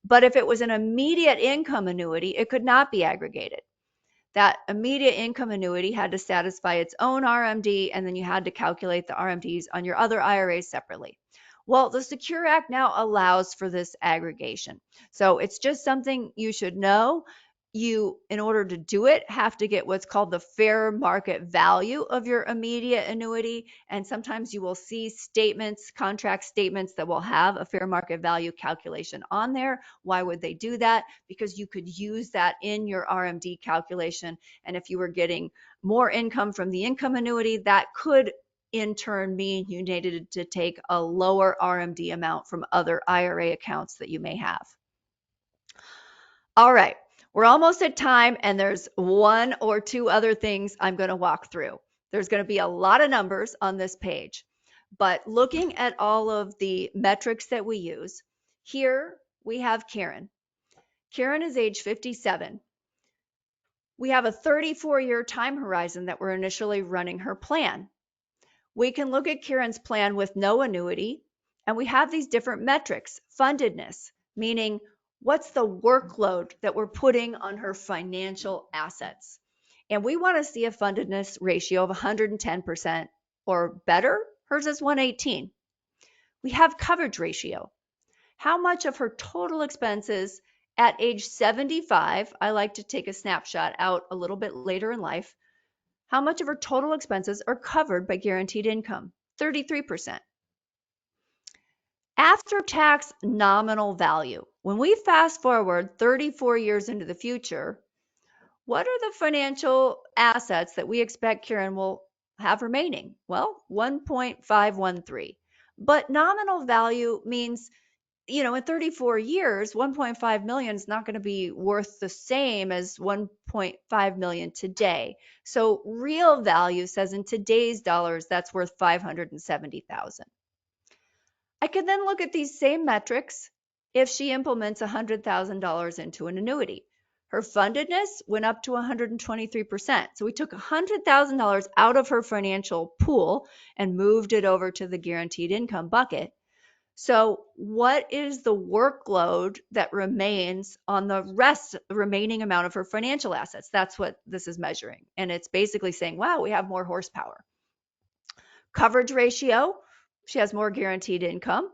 But if it was an immediate income annuity, it could not be aggregated. That immediate income annuity had to satisfy its own RMD, and then you had to calculate the RMDs on your other IRAs separately. Well, the Secure Act now allows for this aggregation. So it's just something you should know. You, in order to do it, have to get what's called the fair market value of your immediate annuity. And sometimes you will see statements, contract statements, that will have a fair market value calculation on there. Why would they do that? Because you could use that in your RMD calculation. And if you were getting more income from the income annuity, that could in turn mean you needed to take a lower RMD amount from other IRA accounts that you may have. All right, we're almost at time, and there's one or two other things I'm going to walk through. There's going to be a lot of numbers on this page, but looking at all of the metrics that we use, here we have Karen. Karen is age 57. We have a 34-year time horizon that we're initially running her plan. We can look at Karen's plan with no annuity, and we have these different metrics. Fundedness, meaning what's the workload that we're putting on her financial assets. And we want to see a fundedness ratio of 110% or better. Hers is 118. We have coverage ratio. How much of her total expenses at age 75, I like to take a snapshot out a little bit later in life, how much of her total expenses are covered by guaranteed income? 33%. After-tax nominal value. When we fast forward 34 years into the future, what are the financial assets that we expect Karen will have remaining? Well, 1.513. But nominal value means, in 34 years, 1.5 million is not going to be worth the same as 1.5 million today. So real value says in today's dollars, that's worth 570,000. I could then look at these same metrics if she implements $100,000 into an annuity. Her fundedness went up to 123%. So we took $100,000 out of her financial pool and moved it over to the guaranteed income bucket. So what is the workload that remains on the remaining amount of her financial assets? That's what this is measuring. And it's basically saying, wow, we have more horsepower. Coverage ratio, she has more guaranteed income.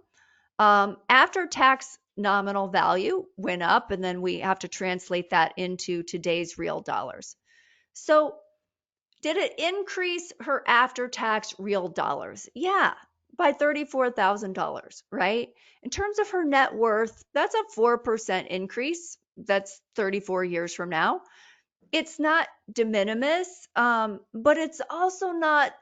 After tax nominal value went up, and then we have to translate that into today's real dollars. So did it increase her after-tax real dollars? Yeah, by $34,000, right? In terms of her net worth, that's a 4% increase. That's 34 years from now. it's not de minimis, but it's also not,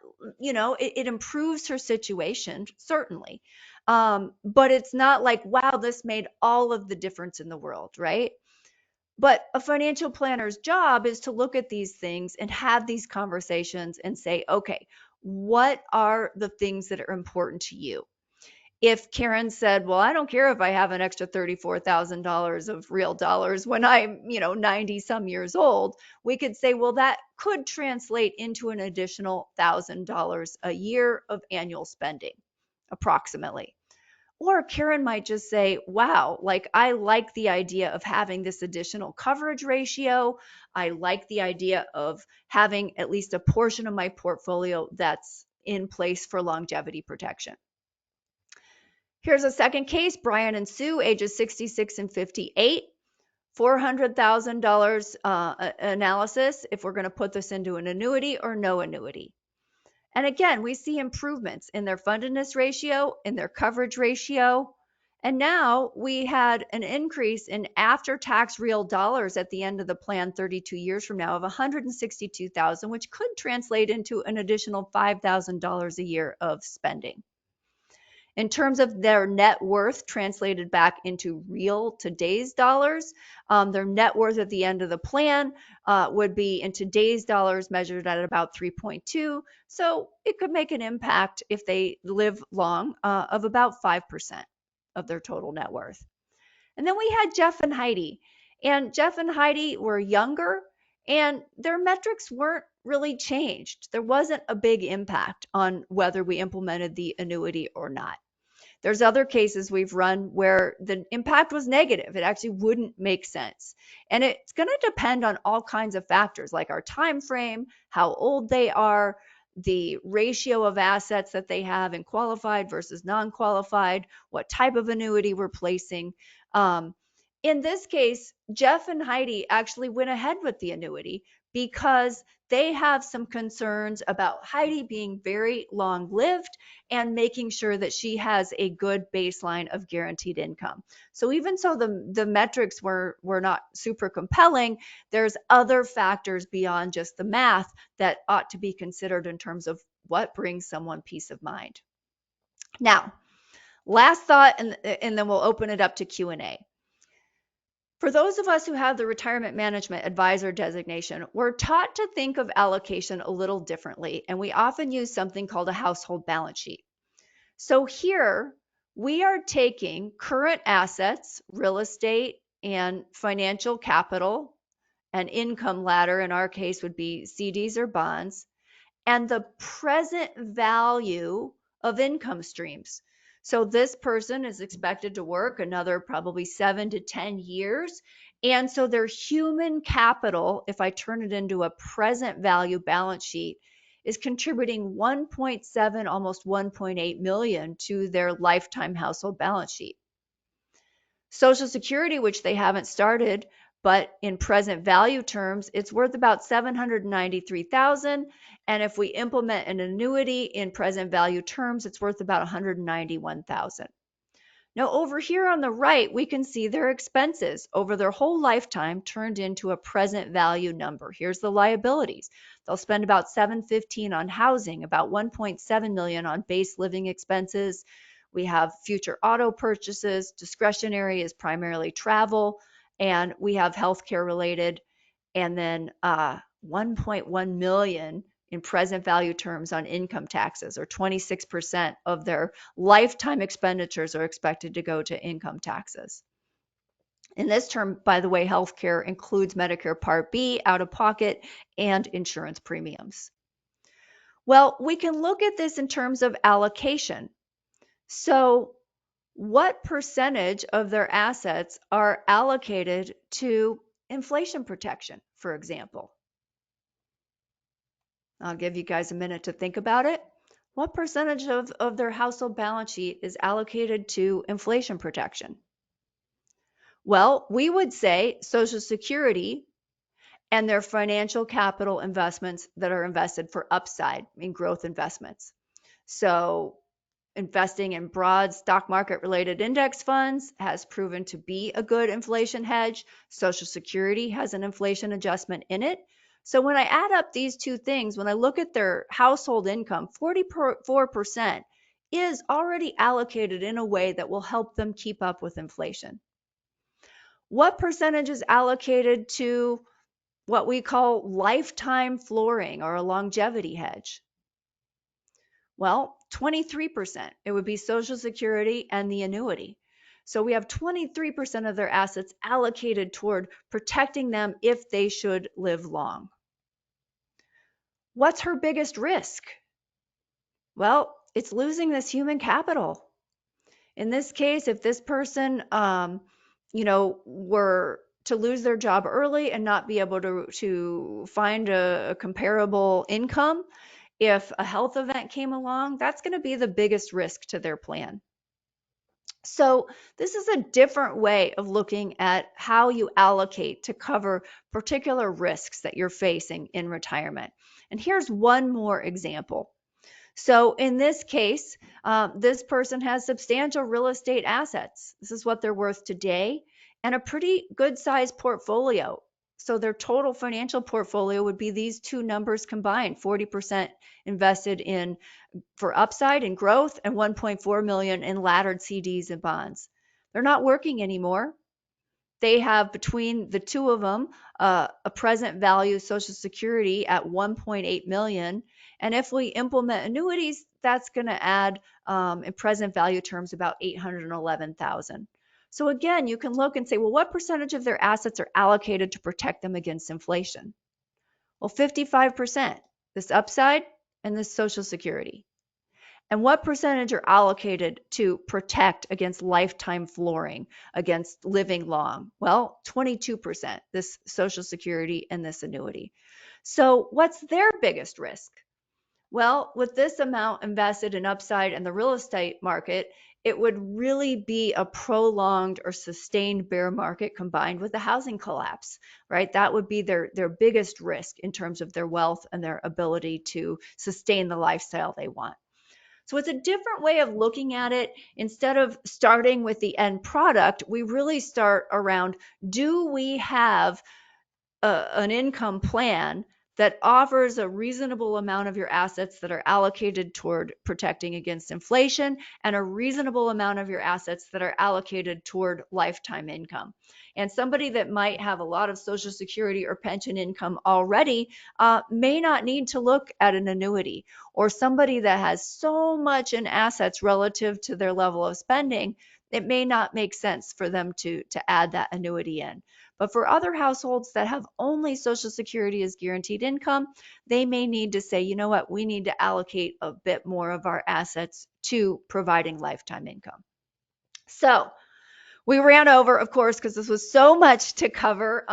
it improves her situation, certainly. But it's not like, wow, this made all of the difference in the world, right? But a financial planner's job is to look at these things and have these conversations and say, okay, what are the things that are important to you? If Karen said, well, I don't care if I have an extra $34,000 of real dollars when I'm, 90 some years old, we could say, well, that could translate into an additional $1,000 a year of annual spending, approximately. Or Karen might just say, wow, like I like the idea of having this additional coverage ratio. I like the idea of having at least a portion of my portfolio that's in place for longevity protection. Here's a second case, Brian and Sue, ages 66 and 58. $400,000 analysis if we're going to put this into an annuity or no annuity. And again, we see improvements in their fundedness ratio, in their coverage ratio. And now we had an increase in after-tax real dollars at the end of the plan 32 years from now of 162,000, which could translate into an additional $5,000 a year of spending. In terms of their net worth translated back into real today's dollars, their net worth at the end of the plan would be in today's dollars measured at about 3.2. So it could make an impact if they live long of about 5% of their total net worth. And then we had Jeff and Heidi. And Jeff and Heidi were younger and their metrics weren't really changed. There wasn't a big impact on whether we implemented the annuity or not. There's other cases we've run where the impact was negative. It actually wouldn't make sense. And it's going to depend on all kinds of factors like our time frame, how old they are, the ratio of assets that they have in qualified versus non-qualified, what type of annuity we're placing. In this case, Jeff and Heidi actually went ahead with the annuity because they have some concerns about Heidi being very long lived and making sure that she has a good baseline of guaranteed income. So even so the metrics were not super compelling, there's other factors beyond just the math that ought to be considered in terms of what brings someone peace of mind. Now, last thought, and then we'll open it up to Q&A. For those of us who have the retirement management advisor designation, we're taught to think of allocation a little differently, and we often use something called a household balance sheet. So here we are taking current assets, real estate, and financial capital, and income ladder in our case would be CDs or bonds, and the present value of income streams. So this person is expected to work another probably 7 to 10 years. And so their human capital, if I turn it into a present value balance sheet, is contributing 1.7, almost 1.8 million to their lifetime household balance sheet. Social Security, which they haven't started, but in present value terms, it's worth about 793,000. And if we implement an annuity in present value terms, it's worth about 191,000. Now over here on the right, we can see their expenses over their whole lifetime turned into a present value number. Here's the liabilities. They'll spend about 715 on housing, about 1.7 million on base living expenses. We have future auto purchases. Discretionary is primarily travel, and we have healthcare related, and then 1.1 million in present value terms on income taxes, or 26% of their lifetime expenditures are expected to go to income taxes. In this term, by the way, healthcare includes Medicare Part B, out of pocket, and insurance premiums. Well, we can look at this in terms of allocation. So what percentage of their assets are allocated to inflation protection, for example? I'll give you guys a minute to think about it. What percentage of their household balance sheet is allocated to inflation protection? Well, we would say Social Security and their financial capital investments that are invested for upside in growth investments. So investing in broad stock market related index funds has proven to be a good inflation hedge. Social Security has an inflation adjustment in it. So when I add up these two things, when I look at their household income, 44% is already allocated in a way that will help them keep up with inflation. What percentage is allocated to what we call lifetime flooring or a longevity hedge? Well, 23%. It would be Social Security and the annuity. So we have 23% of their assets allocated toward protecting them if they should live long. What's her biggest risk? Well, it's losing this human capital. In this case, if this person, were to lose their job early and not be able to find a comparable income, if a health event came along, that's going to be the biggest risk to their plan. So this is a different way of looking at how you allocate to cover particular risks that you're facing in retirement. And here's one more example. So in this case, this person has substantial real estate assets. This is what they're worth today, and a pretty good sized portfolio. So their total financial portfolio would be these two numbers combined, 40% invested in for upside and growth and 1.4 million in laddered CDs and bonds. They're not working anymore. They have, between the two of them, a present value Social Security at 1.8 million. And if we implement annuities, that's going to add, in present value terms, about 811,000. So again, you can look and say, well, what percentage of their assets are allocated to protect them against inflation? Well, 55%, this upside and this Social Security. And what percentage are allocated to protect against lifetime flooring, against living long? Well, 22%, this Social Security and this annuity. So what's their biggest risk? Well, with this amount invested in upside in the real estate market, it would really be a prolonged or sustained bear market combined with the housing collapse, right? That would be their biggest risk in terms of their wealth and their ability to sustain the lifestyle they want. So it's a different way of looking at it. Instead of starting with the end product, we really start around, do we have an income plan that offers a reasonable amount of your assets that are allocated toward protecting against inflation and a reasonable amount of your assets that are allocated toward lifetime income. And somebody that might have a lot of Social Security or pension income already may not need to look at an annuity, or somebody that has so much in assets relative to their level of spending, it may not make sense for them to add that annuity in. But for other households that have only Social Security as guaranteed income, they may need to say, you know what, we need to allocate a bit more of our assets to providing lifetime income. So we ran over, of course, because this was so much to cover.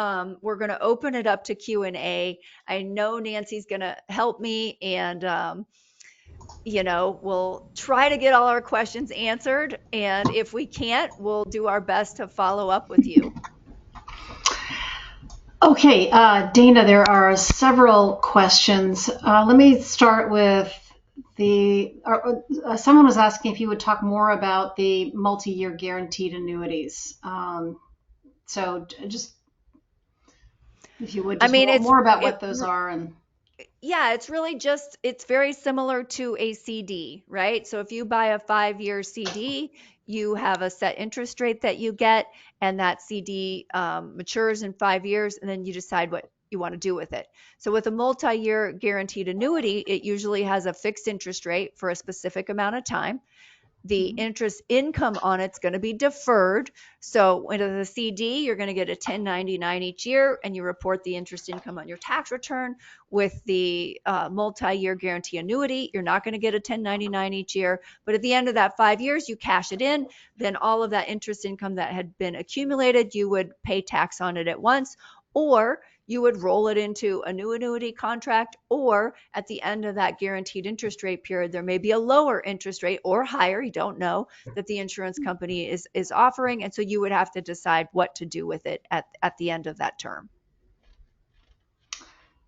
We're going to open it up to Q&A. I know Nancy's going to help me, and we'll try to get all our questions answered. And if we can't, we'll do our best to follow up with you. Okay, Dana, there are several questions. Let me start with someone was asking if you would talk more about the multi-year guaranteed annuities. So just if you would just more about what those are. And yeah, it's really just, it's very similar to a CD, right? So if you buy a 5-year CD, you have a set interest rate that you get, and that CD matures in 5 years, and then you decide what you want to do with it. So with a multi-year guaranteed annuity, it usually has a fixed interest rate for a specific amount of time. The interest income on it's going to be deferred. So with the CD, you're going to get a 1099 each year, and you report the interest income on your tax return. With the multi-year guarantee annuity, you're not going to get a 1099 each year, but at the end of that 5 years, you cash it in. Then all of that interest income that had been accumulated, you would pay tax on it at once, or you would roll it into a new annuity contract, or at the end of that guaranteed interest rate period, there may be a lower interest rate or higher, you don't know, that the insurance company is offering. And so you would have to decide what to do with it at the end of that term.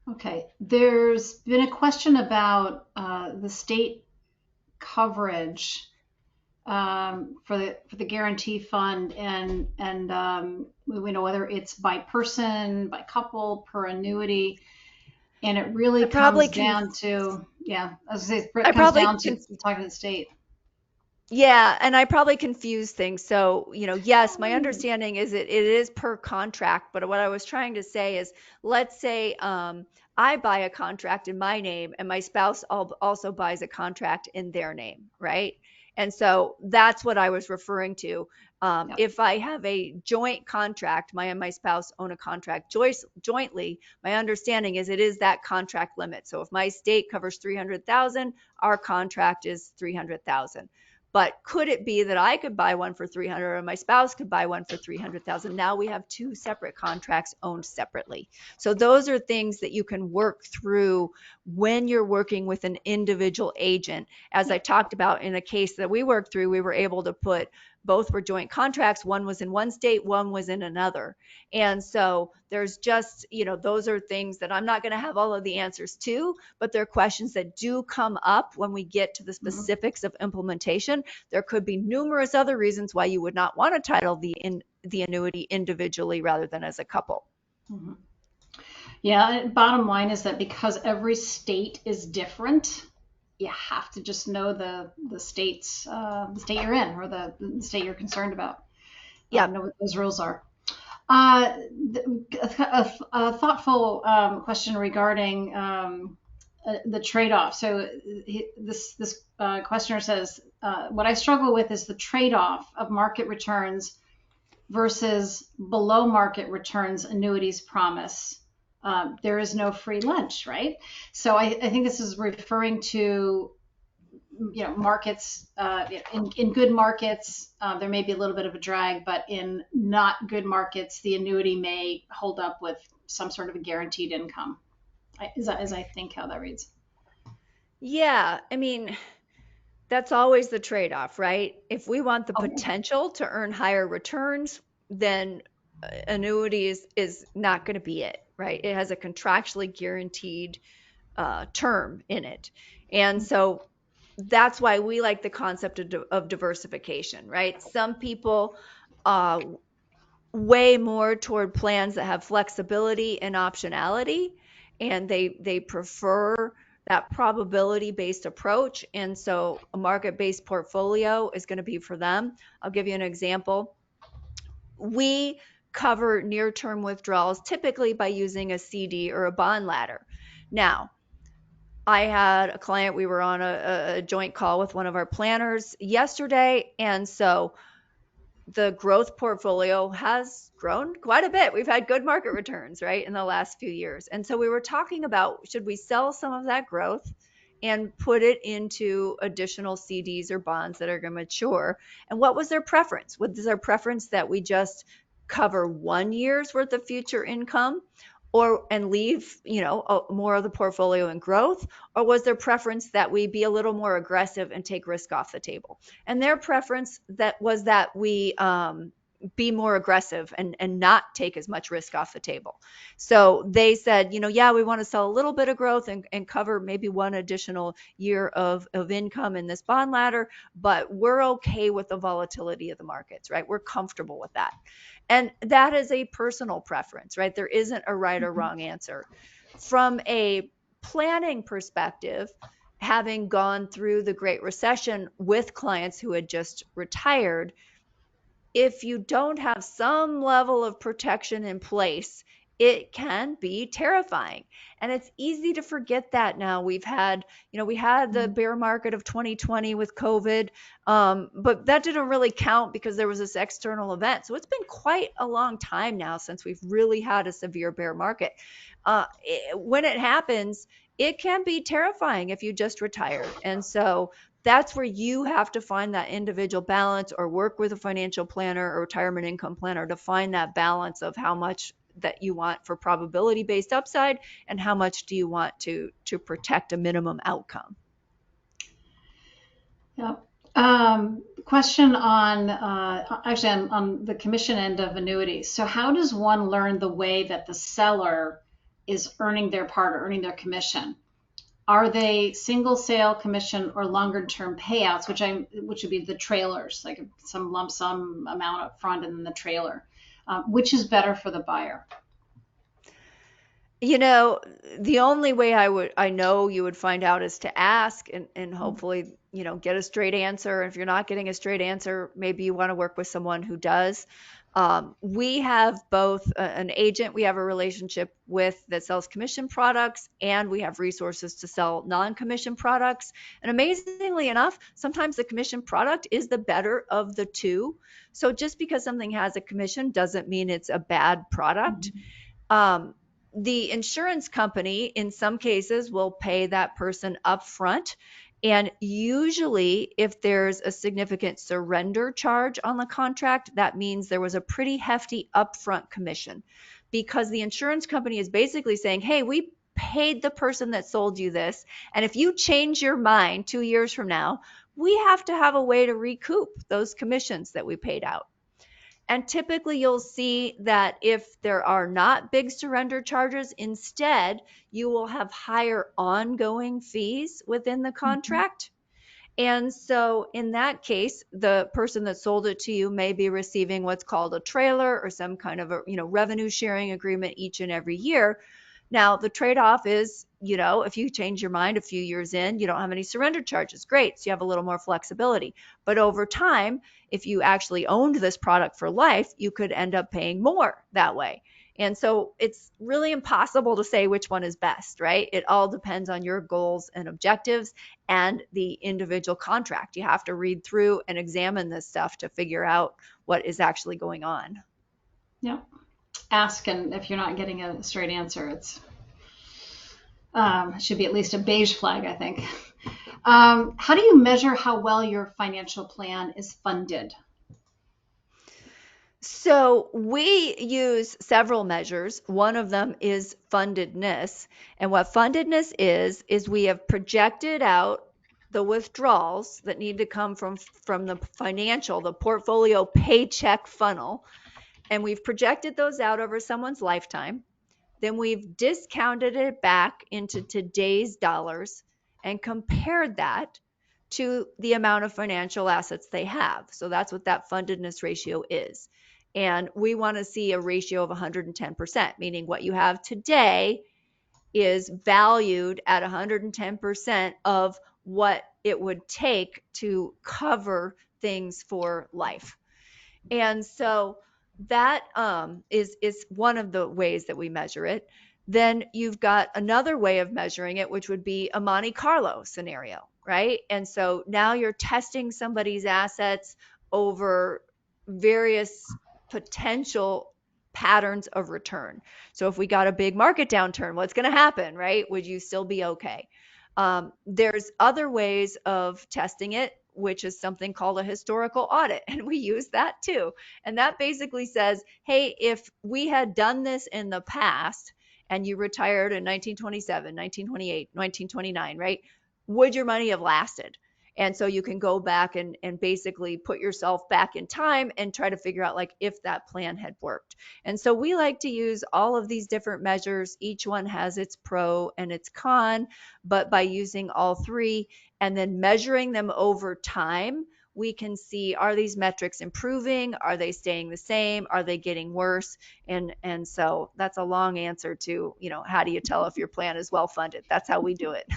Okay, there's been a question about the state coverage for the guarantee fund, and we know whether it's by person, by couple, per annuity, and it really I probably comes can. down to, yeah, as I say, it I comes probably down to can. talking to the state. Yeah, and I probably confuse things. So, yes, my understanding is it is per contract, but what I was trying to say is, let's say I buy a contract in my name and my spouse also buys a contract in their name, right? And so that's what I was referring to. Yep. If I have a joint contract, my and my spouse own a contract jointly, my understanding is it is that contract limit. So if my state covers 300,000, our contract is 300,000. But could it be that I could buy one for 300 and my spouse could buy one for 300,000? Now we have two separate contracts owned separately. So those are things that you can work through when you're working with an individual agent. As I Yep. talked about in a case that we worked through, we were able to put both were joint contracts. One was in one state, one was in another. And so there's just, those are things that I'm not going to have all of the answers to, but they're questions that do come up when we get to the Mhm. specifics of implementation. There could be numerous other reasons why you would not want to title the annuity individually rather than as a couple. Mhm. Yeah, bottom line is that because every state is different, you have to just know the state you're in, or the state you're concerned about. Yep. Know what those rules are. Uh, a thoughtful question regarding the trade-off. So this questioner says, what I struggle with is the trade-off of market returns versus below market returns annuities promise. There is no free lunch, right? So I think this is referring to, markets, in good markets, there may be a little bit of a drag, but in not good markets, the annuity may hold up with some sort of a guaranteed income. As I think how that reads. Yeah. I mean, that's always the trade-off, right? If we want the Oh. potential to earn higher returns, then annuity is not going to be it, right? It has a contractually guaranteed term in it. And so that's why we like the concept of diversification, right? Some people uh, way more toward plans that have flexibility and optionality, and they prefer that probability based approach. And so a market based portfolio is going to be for them. I'll give you an example. We cover near term withdrawals typically by using a CD or a bond ladder. Now, I had a client, we were on a joint call with one of our planners yesterday. And so the growth portfolio has grown quite a bit. We've had good market returns, right, in the last few years. And so we were talking about, should we sell some of that growth and put it into additional CDs or bonds that are going to mature? And what was their preference? Was their preference that we just cover 1 year's worth of future income, or and leave, more of the portfolio in growth? Or was their preference that we be a little more aggressive and take risk off the table? And their preference that was that we be more aggressive and not take as much risk off the table. So they said, yeah, we want to sell a little bit of growth and cover maybe one additional year of income in this bond ladder, but we're okay with the volatility of the markets, right? We're comfortable with that. And that is a personal preference, right? There isn't a right or Mhm. wrong answer. From a planning perspective, having gone through the Great Recession with clients who had just retired, if you don't have some level of protection in place, it can be terrifying. And it's easy to forget that now. We had the Mhm. bear market of 2020 with COVID, but that didn't really count because there was this external event. So it's been quite a long time now since we've really had a severe bear market. When it happens, it can be terrifying if you just retired. And so that's where you have to find that individual balance, or work with a financial planner or retirement income planner to find that balance of how much that you want for probability based upside and how much do you want to protect a minimum outcome. Yeah. Question on, actually, on the commission end of annuities. So how does one learn the way that the seller is earning their part, or earning their commission? Are they single sale commission or longer term payouts, which would be the trailers, like some lump sum amount up front and then the trailer? Which is better for the buyer? You know, the only way I know you would find out is to ask and hopefully, get a straight answer. If you're not getting a straight answer, maybe you want to work with someone who does. We have both an agent we have a relationship with that sells commission products, and we have resources to sell non-commission products. And amazingly enough, sometimes the commission product is the better of the two. So just because something has a commission doesn't mean it's a bad product. Mhm. um, the insurance company in some cases will pay that person up front. And usually, if there's a significant surrender charge on the contract, that means there was a pretty hefty upfront commission, because the insurance company is basically saying, hey, we paid the person that sold you this. And if you change your mind 2 years from now, we have to have a way to recoup those commissions that we paid out. And typically, you'll see that if there are not big surrender charges, instead, you will have higher ongoing fees within the Mhm. contract. And so, in that case, the person that sold it to you may be receiving what's called a trailer or some kind of a revenue sharing agreement each and every year. Now, the trade off is, if you change your mind a few years in, you don't have any surrender charges. Great. So you have a little more flexibility. But over time, if you actually owned this product for life, you could end up paying more that way. And so it's really impossible to say which one is best, right? It all depends on your goals and objectives and the individual contract. You have to read through and examine this stuff to figure out what is actually going on. Yeah. Ask, and if you're not getting a straight answer, it should be at least a beige flag, I think. How do you measure how well your financial plan is funded? So we use several measures. One of them is fundedness. And what fundedness is we have projected out the withdrawals that need to come from the portfolio paycheck funnel. And we've projected those out over someone's lifetime. Then we've discounted it back into today's dollars and compared that to the amount of financial assets they have. So that's what that fundedness ratio is. And we want to see a ratio of 110%, meaning what you have today is valued at 110% of what it would take to cover things for life. And so that is one of the ways that we measure it. Then you've got another way of measuring it, which would be a Monte Carlo scenario, right? And so now you're testing somebody's assets over various potential patterns of return. So if we got a big market downturn, what's going to happen, right? Would you still be okay? There's other ways of testing it, which is something called a historical audit, and we use that too. And that basically says, hey, if we had done this in the past and you retired in 1927, 1928, 1929, right? Would your money have lasted? And so you can go back and basically put yourself back in time and try to figure out like if that plan had worked. And so we like to use all of these different measures. Each one has its pro and its con, but by using all three and then measuring them over time, we can see, are these metrics improving? Are they staying the same? Are they getting worse? And so that's a long answer to, how do you tell if your plan is well funded? That's how we do it.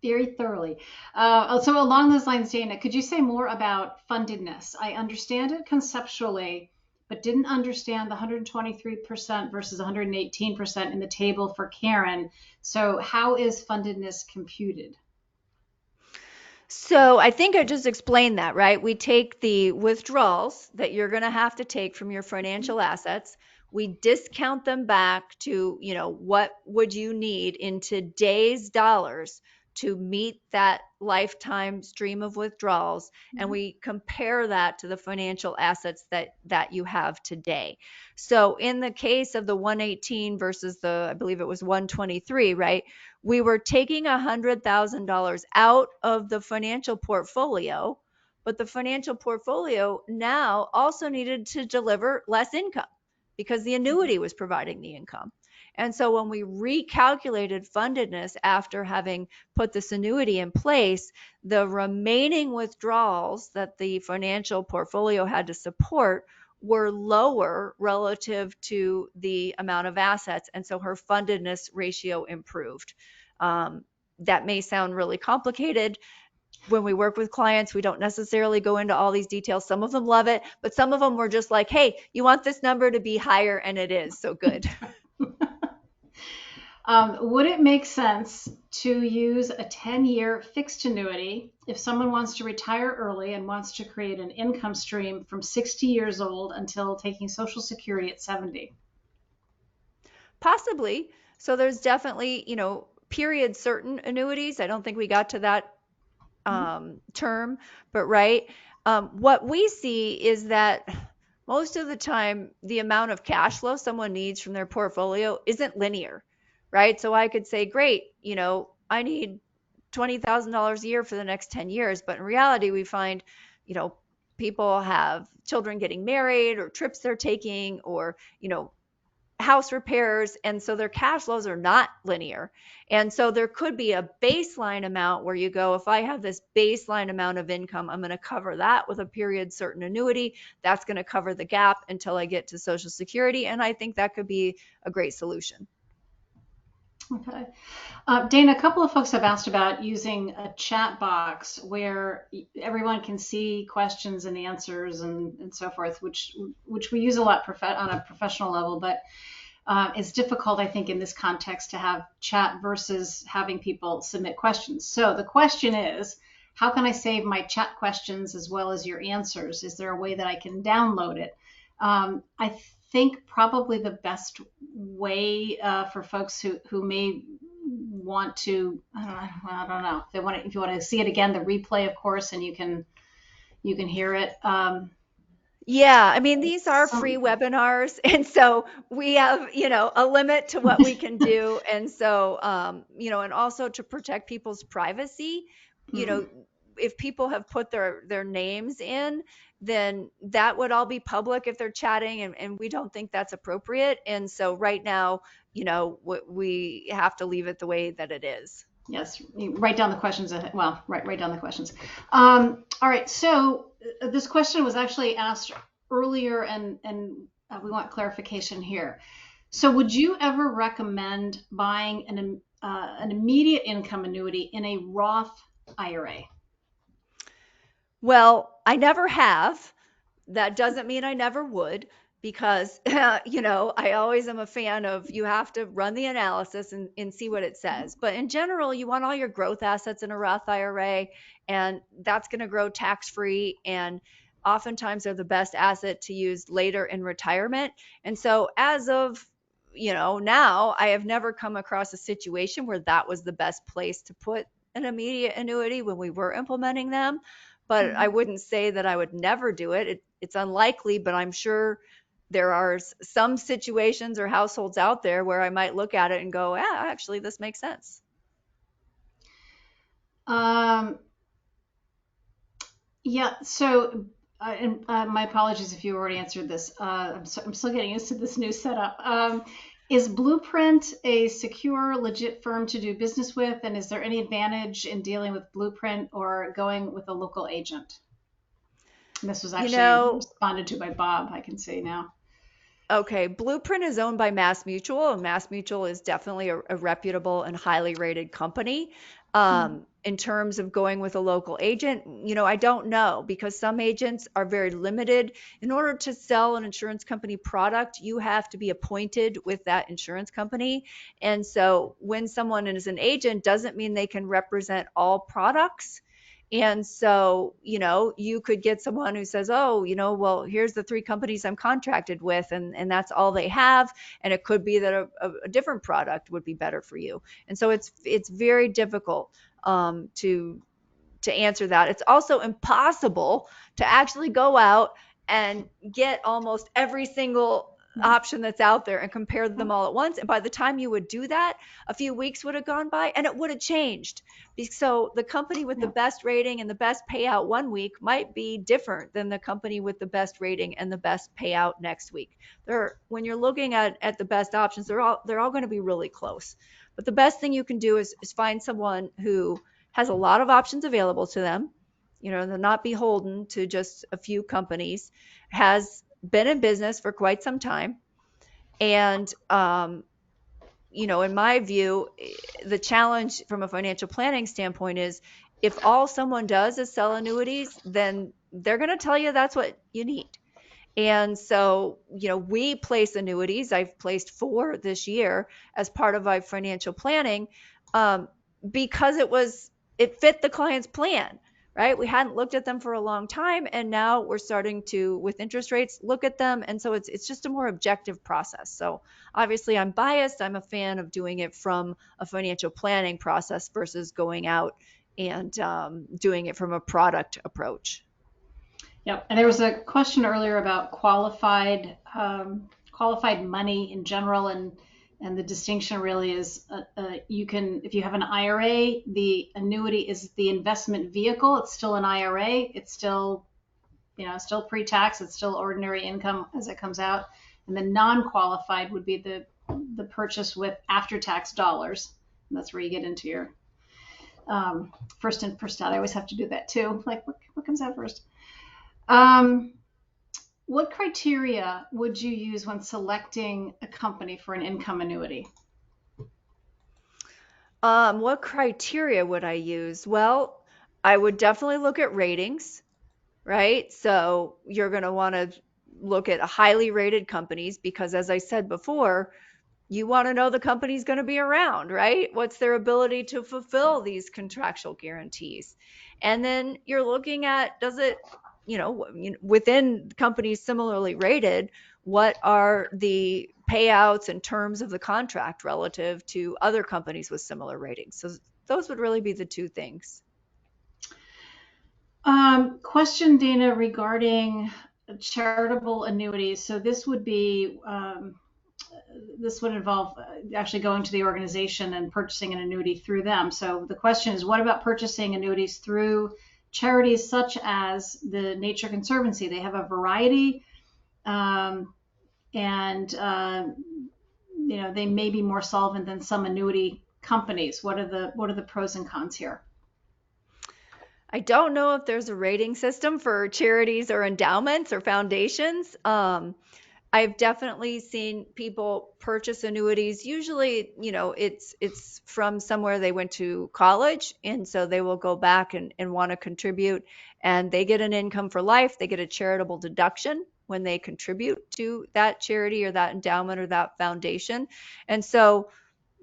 Very thoroughly. So along those lines, Dana, could you say more about fundedness? I understand it conceptually, but didn't understand the 123% versus 118% in the table for Karen. So how is fundedness computed? So I think I just explained that, right? We take the withdrawals that you're going to have to take from your financial assets. We discount them back to, what would you need in today's dollars to meet that lifetime stream of withdrawals, and we compare that to the financial assets that you have today. So in the case of the 118 versus I believe it was 123, right? We were taking $100,000 out of the financial portfolio, but the financial portfolio now also needed to deliver less income because the annuity was providing the income. And so when we recalculated fundedness after having put this annuity in place, the remaining withdrawals that the financial portfolio had to support were lower relative to the amount of assets. And so her fundedness ratio improved. That may sound really complicated. When we work with clients, we don't necessarily go into all these details. Some of them love it, but some of them were just like, hey, you want this number to be higher, and it is. So good. Would it make sense to use a 10-year fixed annuity if someone wants to retire early and wants to create an income stream from 60 years old until taking Social Security at 70? Possibly. So there's definitely, period certain annuities. I don't think we got to that term, but right. What we see is that most of the time, the amount of cash flow someone needs from their portfolio isn't linear, right? So I could say, great, I need $20,000 a year for the next 10 years. But in reality, we find, you know, people have children getting married or trips they're taking or, house repairs. And so their cash flows are not linear. And so there could be a baseline amount where you go, if I have this baseline amount of income, I'm going to cover that with a period certain annuity. That's going to cover the gap until I get to Social Security. And I think that could be a great solution. Okay. Dana, a couple of folks have asked about using a chat box where everyone can see questions and answers and so forth, which we use a lot on a professional level, but it's difficult, I think, in this context to have chat versus having people submit questions. So the question is, how can I save my chat questions as well as your answers? Is there a way that I can download it? I think probably the best way for folks who may want to, I don't know, if you want to see it again, the replay, of course, and you can hear it. Yeah, I mean, these are free webinars. And so we have, a limit to what we can do. And so, and also to protect people's privacy, you know, if people have put their names in, then that would all be public if they're chatting. And we don't think that's appropriate. And so right now, we have to leave it the way that it is. Yes, write down the questions. Well, write down the questions. All right. So this question was actually asked earlier, and we want clarification here. So, would you ever recommend buying an immediate income annuity in a Roth IRA? Well, I never have. That doesn't mean I never would, because, I always am a fan of you have to run the analysis and see what it says. But in general, you want all your growth assets in a Roth IRA, and that's going to grow tax free. And oftentimes they're the best asset to use later in retirement. And so as of, now, I have never come across a situation where that was the best place to put an immediate annuity when we were implementing them. But I wouldn't say that I would never do it. It's unlikely, but I'm sure there are some situations or households out there where I might look at it and go, yeah, actually, this makes sense. Yeah. So, and my apologies if you already answered this. I'm still getting used to this new setup. Is Blueprint a secure, legit firm to do business with? And is there any advantage in dealing with Blueprint or going with a local agent? And this was actually responded to by Bob, I can see now. Okay, Blueprint is owned by Mass Mutual, and Mass Mutual is definitely a reputable and highly rated company. In terms of going with a local agent, I don't know, because some agents are very limited. In order to sell an insurance company product, you have to be appointed with that insurance company. And so when someone is an agent, doesn't mean they can represent all products. And so, you could get someone who says, oh, well, here's the 3 companies I'm contracted with, and that's all they have. And it could be that a different product would be better for you. And so it's very difficult to answer that. It's also impossible to actually go out and get almost every single option that's out there and compare them all at once. And by the time you would do that, a few weeks would have gone by and it would have changed. So the company with the Yeah. best rating and the best payout one week might be different than the company with the best rating and the best payout next week. When you're looking at the best options, they're all going to be really close. But the best thing you can do is find someone who has a lot of options available to them. They're not beholden to just a few companies, has been in business for quite some time. And, in my view, the challenge from a financial planning standpoint is if all someone does is sell annuities, then they're going to tell you that's what you need. And so, we place annuities. I've placed 4 this year as part of my financial planning, um, because it fit the client's plan, right? We hadn't looked at them for a long time, and now we're starting to, with interest rates, look at them. And so it's just a more objective process. So obviously I'm biased. I'm a fan of doing it from a financial planning process versus going out and doing it from a product approach. Yep. And there was a question earlier about qualified money in general, and the distinction really is you can, if you have an IRA, the annuity is the investment vehicle. It's still an IRA. It's still, still pre-tax. It's still ordinary income as it comes out. And the non-qualified would be the purchase with after-tax dollars. And that's where you get into your first in, first out. I always have to do that too. Like what comes out first? Um, what criteria would you use when selecting a company for an income annuity? What criteria would I use? Well, I would definitely look at ratings, right? So you're going to want to look at highly rated companies because, as I said before, you want to know the company's going to be around, right? What's their ability to fulfill these contractual guarantees? And then you're looking at, does it, within companies similarly rated, what are the payouts and terms of the contract relative to other companies with similar ratings? So those would really be the 2 things. Question, Dana, regarding charitable annuities. So this would involve actually going to the organization and purchasing an annuity through them. So the question is, what about purchasing annuities through charities such as the Nature Conservancy? They have a variety, and they may be more solvent than some annuity companies. What are the pros and cons here? I don't know if there's a rating system for charities or endowments or foundations. I've definitely seen people purchase annuities. Usually, it's from somewhere they went to college, and so they will go back and want to contribute, and they get an income for life. They get a charitable deduction when they contribute to that charity or that endowment or that foundation. And so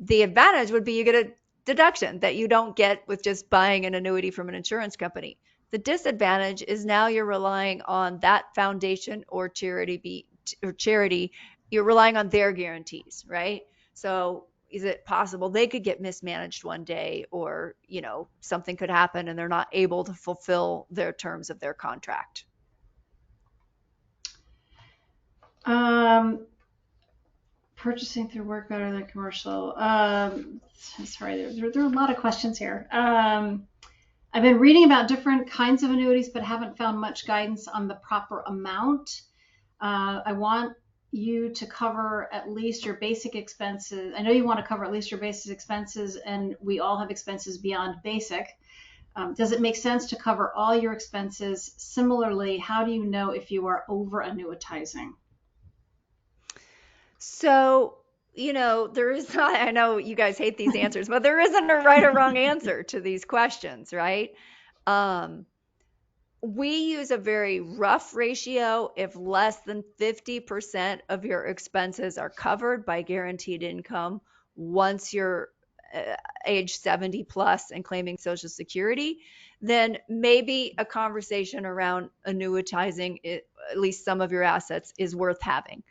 the advantage would be you get a deduction that you don't get with just buying an annuity from an insurance company. The disadvantage is now you're relying on that foundation or charity, you're relying on their guarantees, right? So is it possible they could get mismanaged one day, or something could happen and they're not able to fulfill their terms of their contract? Purchasing through work better than commercial. Sorry, there are a lot of questions here. I've been reading about different kinds of annuities, but haven't found much guidance on the proper amount. I want you to cover at least your basic expenses. I know you want to cover at least your basic expenses, and we all have expenses beyond basic. Does it make sense to cover all your expenses? Similarly, how do you know if you are over annuitizing? So, there is not, I know you guys hate these answers, but there isn't a right or wrong answer to these questions, right? Um, we use a very rough ratio if less than 50% of your expenses are covered by guaranteed income once you're age 70 plus and claiming Social Security, then maybe a conversation around annuitizing at least some of your assets is worth having.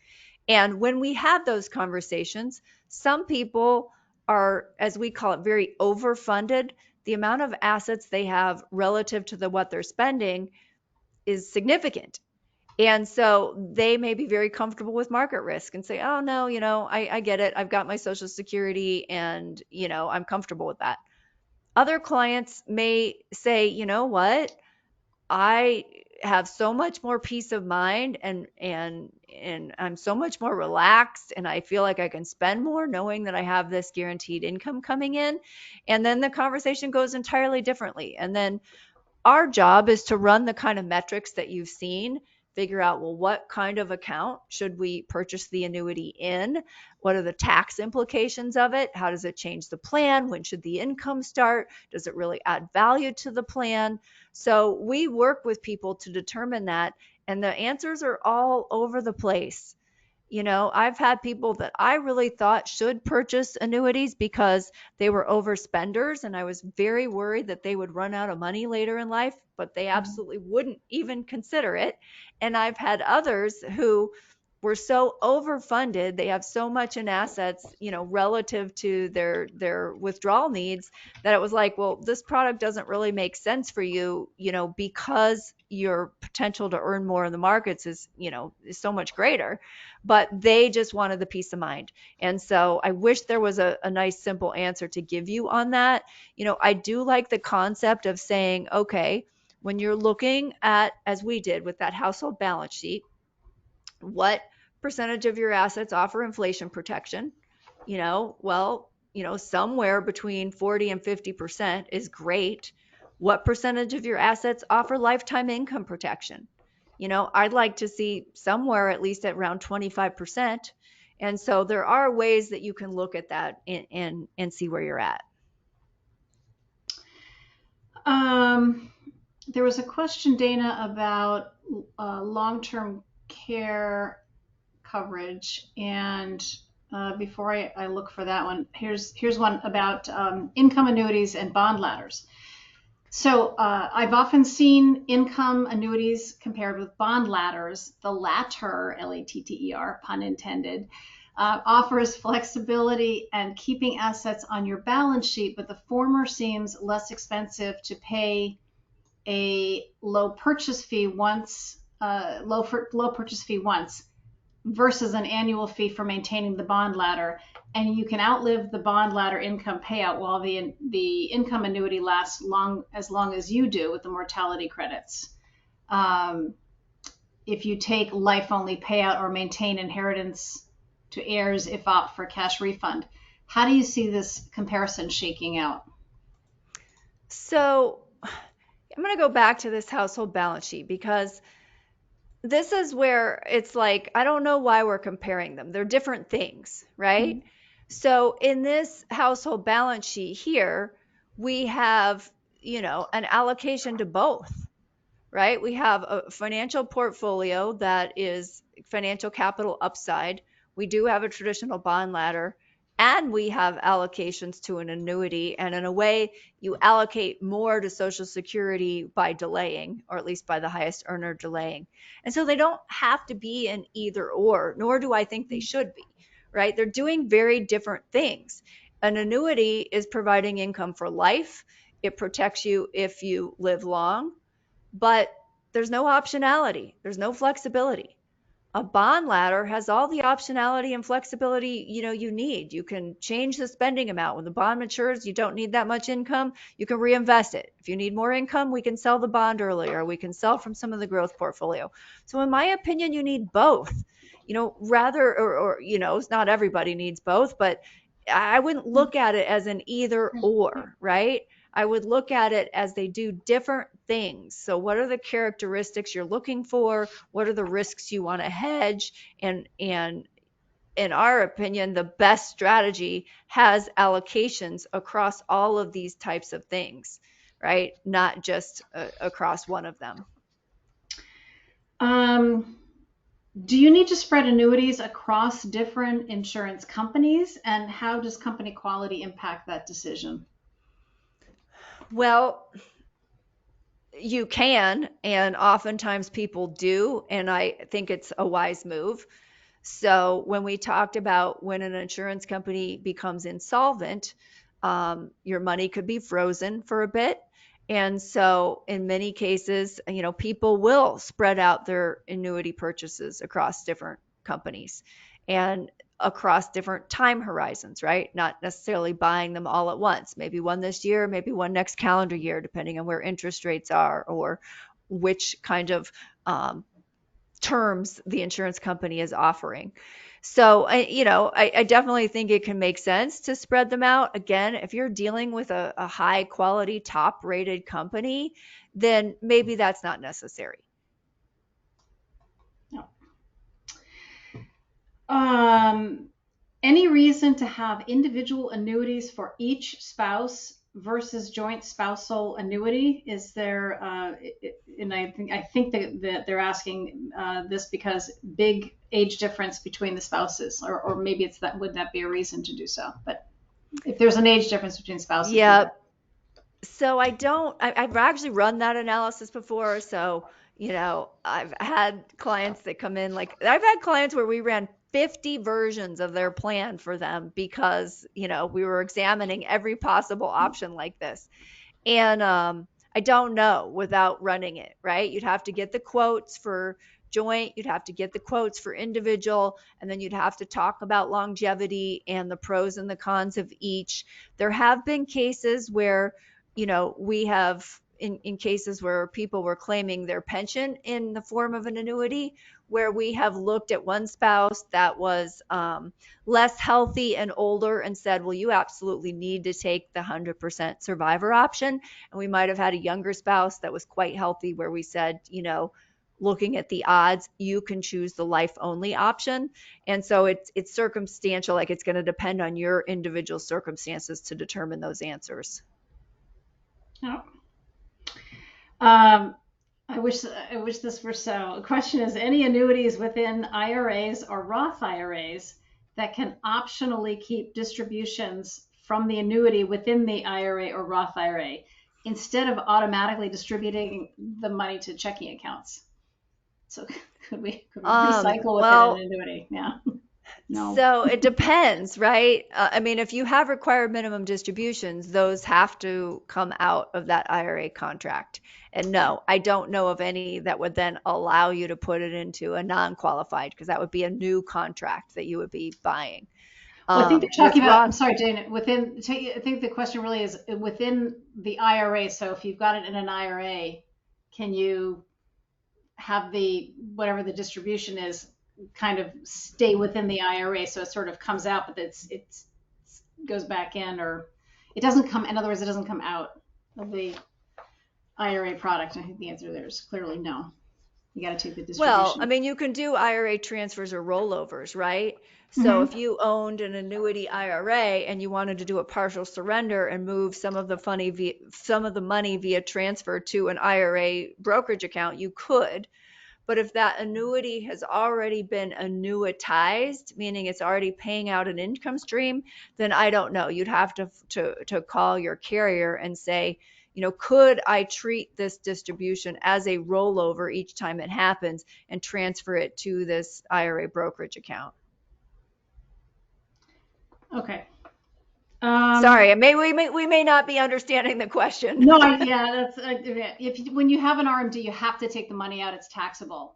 And when we have those conversations, some people are, as we call it, very overfunded. The amount of assets they have relative to what they're spending is significant. And so they may be very comfortable with market risk and say, oh, no, I get it. I've got my Social Security and, I'm comfortable with that. Other clients may say, you know what? I have so much more peace of mind and I'm so much more relaxed and I feel like I can spend more knowing that I have this guaranteed income coming in. And then the conversation goes entirely differently. And then our job is to run the kind of metrics that you've seen, figure out, well, what kind of account should we purchase the annuity in? What are the tax implications of it? How does it change the plan? When should the income start? Does it really add value to the plan? So we work with people to determine that, and the answers are all over the place. I've had people that I really thought should purchase annuities because they were overspenders, and I was very worried that they would run out of money later in life, but they absolutely wouldn't even consider it. And I've had others who were so overfunded, they have so much in assets, relative to their withdrawal needs, that it was like, well, this product doesn't really make sense for you, because your potential to earn more in the markets is so much greater. But they just wanted the peace of mind. And so I wish there was a nice simple answer to give you on that. I do like the concept of saying, okay, when you're looking at, as we did with that household balance sheet, what percentage of your assets offer inflation protection? Well, somewhere between 40 and 50% is great. What percentage of your assets offer lifetime income protection? I'd like to see somewhere at least at around 25%. And so there are ways that you can look at that and see where you're at. There was a question, Dana, about long-term care coverage, and before I look for that one, here's one about income annuities and bond ladders. So I've often seen income annuities compared with bond ladders. The latter, Latter, pun intended, offers flexibility and keeping assets on your balance sheet, but the former seems less expensive to pay a low purchase fee once, low purchase fee once, versus an annual fee for maintaining the bond ladder. And you can outlive the bond ladder income payout while the income annuity lasts as long as you do with the mortality credits. Um, if you take life only payout or maintain inheritance to heirs if opt for cash refund. How do you see this comparison shaking out? So I'm going to go back to this household balance sheet because this is where it's like, I don't know why we're comparing them. They're different things, right? Mm-hmm. So in this household balance sheet here, we have, an allocation to both, right? We have a financial portfolio that is financial capital upside. We do have a traditional bond ladder, and we have allocations to an annuity. And in a way, you allocate more to Social Security by delaying, or at least by the highest earner delaying. And so they don't have to be an either or, nor do I think they should be, right? They're doing very different things. An annuity is providing income for life. It protects you if you live long, but there's no optionality, there's no flexibility. A bond ladder has all the optionality and flexibility you need. You can change the spending amount. When the bond matures, you don't need that much income, you can reinvest it. If you need more income, we can sell the bond earlier, we can sell from some of the growth portfolio. So in my opinion, you need both. Rather, or not everybody needs both, but I wouldn't look at it as an either or, right? I would look at it as they do different things. So what are the characteristics you're looking for? What are the risks you want to hedge? And in our opinion, the best strategy has allocations across all of these types of things, right? Not just across one of them. Um, do you need to spread annuities across different insurance companies? And how does company quality impact that decision? Well, you can, and oftentimes people do, and I think it's a wise move. So when we talked about when an insurance company becomes insolvent, your money could be frozen for a bit. And so in many cases, people will spread out their annuity purchases across different companies and across different time horizons, right? Not necessarily buying them all at once. Maybe one this year, maybe one next calendar year, depending on where interest rates are or which kind of terms the insurance company is offering. So I definitely think it can make sense to spread them out. Again, if you're dealing with a high quality, top rated company, then maybe that's not necessary. No. Um, any reason to have individual annuities for each spouse versus joint spousal annuity? Is there, and I think that they're asking this because big age difference between the spouses, or maybe it's that would that be a reason to do so? But if there's an age difference between spouses, would Yeah. that? So I've actually run that analysis before. So, I've had clients that come in, like I've had clients where we ran 50 versions of their plan for them because, we were examining every possible option like this. And I don't know without running it, right? You'd have to get the quotes for joint, you'd have to get the quotes for individual, and then you'd have to talk about longevity and the pros and the cons of each. There have been cases where, we have in cases where people were claiming their pension in the form of an annuity, where we have looked at one spouse that was less healthy and older and said, well, you absolutely need to take the 100% survivor option. And we might have had a younger spouse that was quite healthy where we said, looking at the odds, you can choose the life only option. And so it's circumstantial, like it's going to depend on your individual circumstances to determine those answers. No. Um, I wish this were so. The question is, any annuities within IRAs or Roth IRAs that can optionally keep distributions from the annuity within the IRA or Roth IRA instead of automatically distributing the money to checking accounts? So could we recycle within an Well, annuity? Yeah. No. so it depends, right? I mean, if you have required minimum distributions, those have to come out of that IRA contract. And Yeah. no, I don't know of any that would then allow you to put it into a non-qualified, because that would be a new contract that you would be buying. Well, I think they're With talking about, I'm Roth, sorry, Jane, I think the question really is within the IRA. So if you've got it in an IRA, can you have whatever the distribution is kind of stay within the IRA so it sort of comes out, but it's goes back in, or it doesn't come, in other words, it doesn't come out of the IRA product? I think the answer there is clearly no. You got to take the well, I distribution. mean, you can do IRA transfers or rollovers, right? So Mm-hmm. if you owned an annuity IRA and you wanted to do a partial surrender and move some of the money via transfer to an IRA brokerage account, you could. But if that annuity has already been annuitized, meaning it's already paying out an income stream, then I don't know. You'd have to call your carrier and say, could I treat this distribution as a rollover each time it happens and transfer it to this IRA brokerage account? Okay. Sorry, we may not be understanding the question. No, yeah, that's if when you have an RMD, you have to take the money out. It's taxable.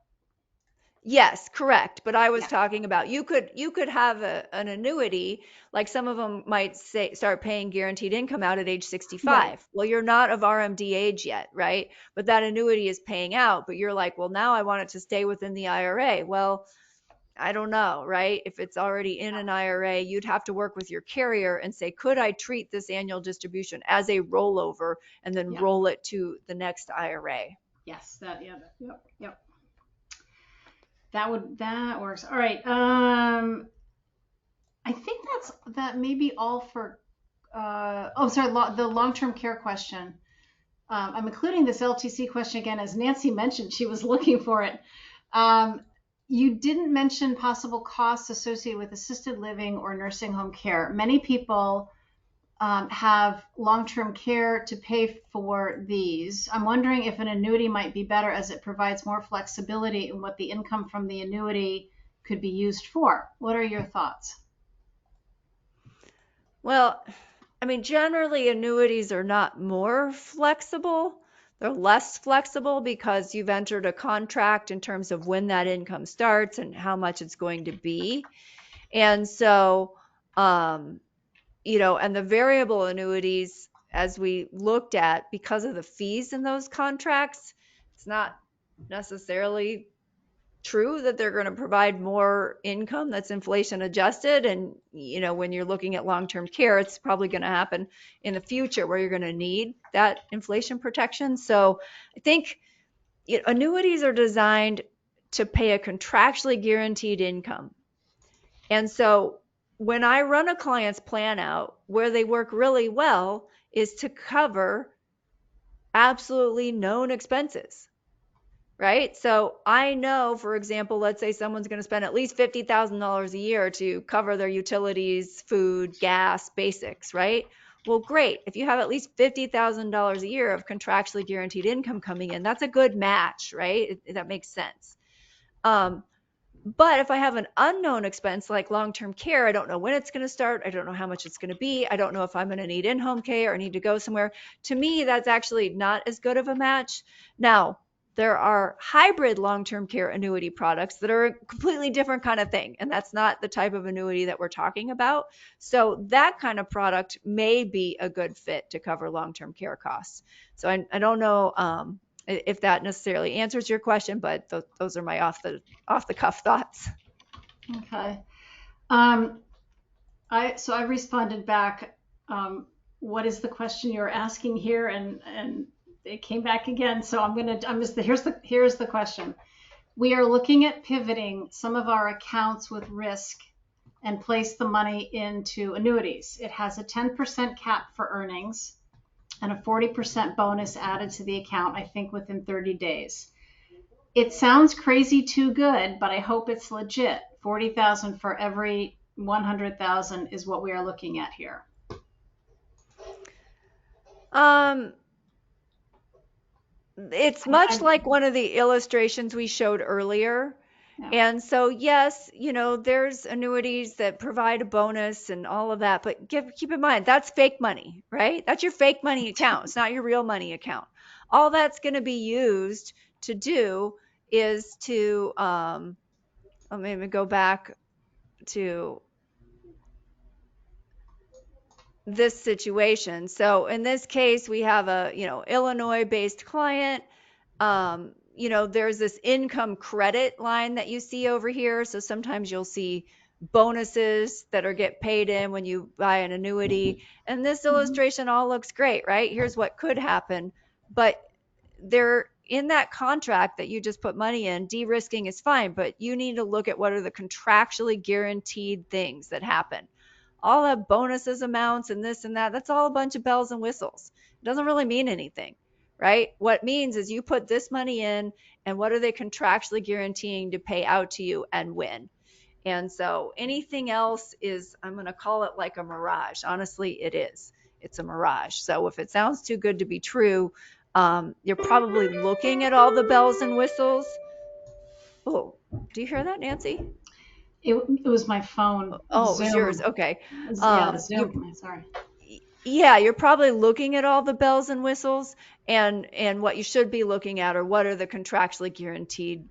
Yes, correct. But I was Yeah. talking about you could have an annuity, like some of them might say start paying guaranteed income out at age Right. 65. Well, you're not of RMD age yet, right? But that annuity is paying out, but you're like, well, now I want it to stay within the IRA. Well, I don't know, right? If it's already in an IRA, you'd have to work with your carrier and say, could I treat this annual distribution as a rollover and then Yeah. roll it to the next IRA? Yes. Yep. Yep. That works. All right. I think that may be all for. Oh, sorry. The long-term care question. I'm including this LTC question again, as Nancy mentioned, she was looking for it. Um, you didn't mention possible costs associated with assisted living or nursing home care. Many people have long-term care to pay for these. I'm wondering if an annuity might be better as it provides more flexibility in what the income from the annuity could be used for. What are your thoughts? Well, I mean, generally annuities are not more flexible. They're less flexible because you've entered a contract in terms of when that income starts and how much it's going to be. And so, um, and the variable annuities, as we looked at, because of the fees in those contracts, it's not necessarily true that they're going to provide more income that's inflation adjusted. And, when you're looking at long term care, it's probably going to happen in the future where you're going to need that inflation protection. So I think annuities are designed to pay a contractually guaranteed income. And so when I run a client's plan out, where they work really well is to cover absolutely known expenses, right? So I know, for example, let's say someone's going to spend at least $50,000 a year to cover their utilities, food, gas, basics, right? Well, great. If you have at least $50,000 a year of contractually guaranteed income coming in, that's a good match, right? That makes sense. But if I have an unknown expense like long-term care, I don't know when it's going to start. I don't know how much it's going to be. I don't know if I'm going to need in-home care or need to go somewhere. To me, that's actually not as good of a match. Now, there are hybrid long-term care annuity products that are a completely different kind of thing. And that's not the type of annuity that we're talking about. So that kind of product may be a good fit to cover long-term care costs. So I don't know if that necessarily answers your question, but those are my off the cuff thoughts. Okay. Um, I responded back. What is the question you're asking here? And it came back again. So here's the question. We are looking at pivoting some of our accounts with risk and place the money into annuities. It has a 10% cap for earnings and a 40% bonus added to the account, I think within 30 days. It sounds crazy too good, but I hope it's legit. 40,000 for every 100,000 is what we are looking at here. Um, it's much I, like one of the illustrations we showed earlier. yeah. And so, yes, there's annuities that provide a bonus and all of that, but keep in mind, that's fake money, right? That's your fake money account. It's not your real money account. All that's going to be used to do is to, let me go back to this situation. So in this case, we have a, Illinois based client. There's this income credit line that you see over here. So sometimes you'll see bonuses that are get paid in when you buy an annuity. And this illustration all looks great, right? Here's what could happen. But they're in that contract that you just put money in, de-risking is fine, but you need to look at what are the contractually guaranteed things that happen. All that bonuses amounts and this and that, that's all a bunch of bells and whistles. It doesn't really mean anything, right? What it means is you put this money in and what are they contractually guaranteeing to pay out to you and when. And so anything else is, I'm going to call it like a mirage. Honestly, it is. It's a mirage. So if it sounds too good to be true, you're probably looking at all the bells and whistles. Oh, do you hear that, Nancy? It was my phone. Oh, it was yours. Zoom. Okay. Yeah, the You Zoom. Sorry. Yeah, you're probably looking at all the bells and whistles, and what you should be looking at are what are the contractually guaranteed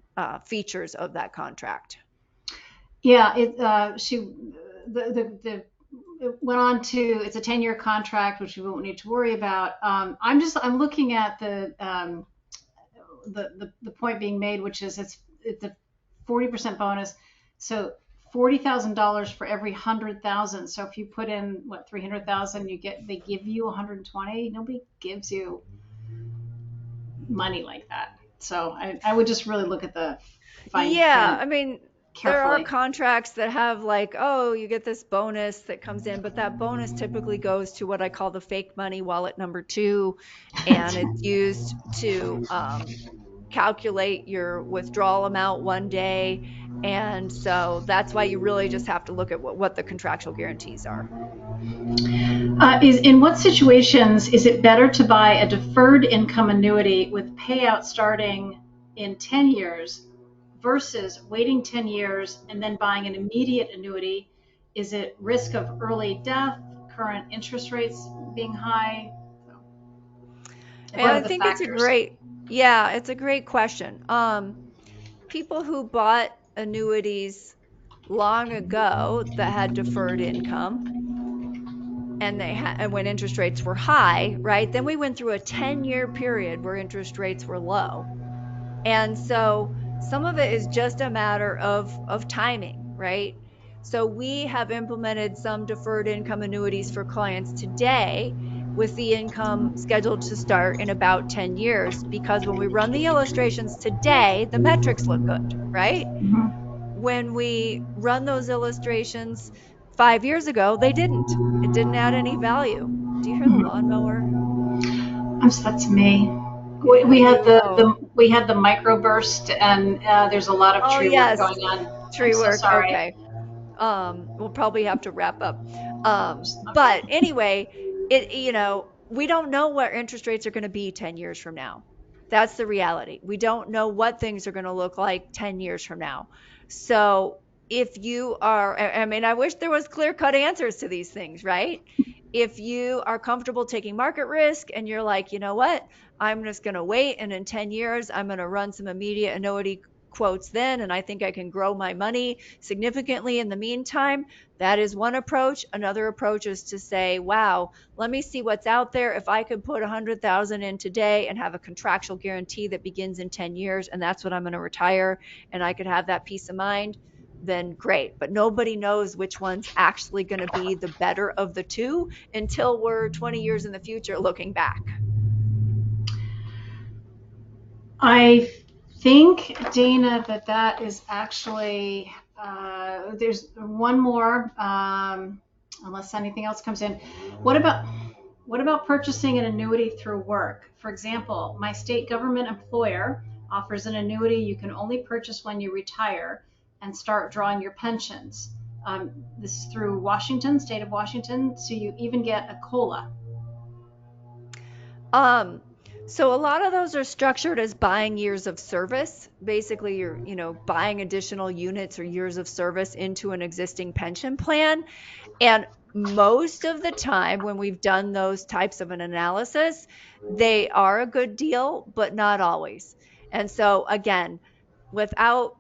features of that contract. Yeah, the it went on to, it's a 10-year contract, which we won't need to worry about. I'm looking at the point being made, which is it's a 40% bonus. So $40,000 for every 100,000. So if you put in 300,000, they give you 120. Nobody gives you money like that. So I would just really look at the fine Yeah, print I mean, there are carefully. contracts that have like, oh, you get this bonus that comes in, but that bonus typically goes to what I call the fake money wallet number two, and it's used to calculate your withdrawal amount one day. And so that's why you really just have to look at what the contractual guarantees are. Is in what situations is it better to buy a deferred income annuity with payout starting in 10 years versus waiting 10 years and then buying an immediate annuity? Is it risk of early death, current interest rates being high? Like, And what are I the think it's a factors? great, yeah, it's a great question. People who bought annuities long ago that had deferred income and and when interest rates were high, right? Then we went through a 10-year period where interest rates were low. And so some of it is just a matter of timing, right? So we have implemented some deferred income annuities for clients today with the income scheduled to start in about 10 years because when we run the illustrations today, the metrics look good, right? Mhm. When we run those illustrations 5 years ago, they didn't. It didn't add any value. Do you hear the Mhm. lawnmower? That's me. Yeah, We had you. the, Oh, the microburst, and there's a lot of oh tree work yes, going on. I'm tree so work. sorry. Okay. We'll probably have to wrap up. Okay. But anyway, we don't know where interest rates are going to be 10 years from now. That's the reality. We don't know what things are going to look like 10 years from now. So if you are, I mean, I wish there was clear cut answers to these things, right? If you are comfortable taking market risk and you're like, you know what, I'm just going to wait and in 10 years, I'm going to run some immediate annuity quotes then, and I think I can grow my money significantly in the meantime. That is one approach. Another approach is to say, wow, let me see what's out there. If I could put 100,000 in today and have a contractual guarantee that begins in 10 years, and that's what I'm going to retire, and I could have that peace of mind, then great. But nobody knows which one's actually going to be the better of the two until we're 20 years in the future looking back. I think, Dana, that is actually, there's one more, unless anything else comes in. What about purchasing an annuity through work? For example, my state government employer offers an annuity you can only purchase when you retire and start drawing your pensions. This is through Washington, state of Washington, so you even get a COLA. Um, so a lot of those are structured as buying years of service. Basically, you're, buying additional units or years of service into an existing pension plan. And most of the time, when we've done those types of an analysis, they are a good deal, but not always. And so, again, without,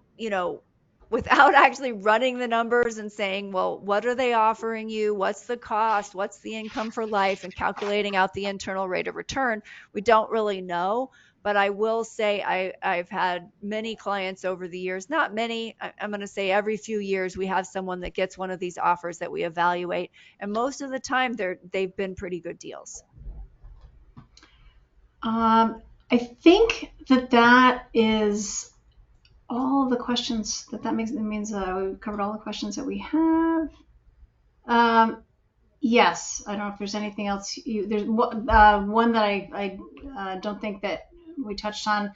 without actually running the numbers and saying, well, what are they offering you? What's the cost? What's the income for life? And calculating out the internal rate of return, we don't really know. But I will say I've had many clients over the years, not many, I'm going to say every few years, we have someone that gets one of these offers that we evaluate. And most of the time they've been pretty good deals. I think that is all the questions that makes. It means we've covered all the questions that we have. Um, yes, I don't know if there's anything else. There's one that I don't think that we touched on.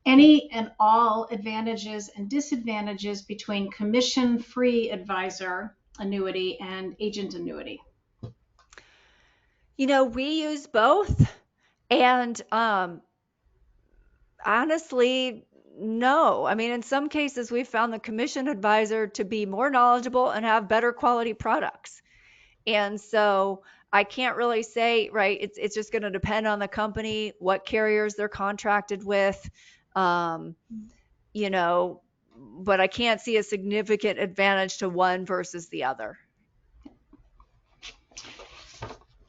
Any and all advantages and disadvantages between commission-free advisor annuity and agent annuity. We use both. And honestly, no. I mean, in some cases, we've found the commission advisor to be more knowledgeable and have better quality products. And so I can't really say, right? It's just going to depend on the company, what carriers they're contracted with, um, you know, but I can't see a significant advantage to one versus the other.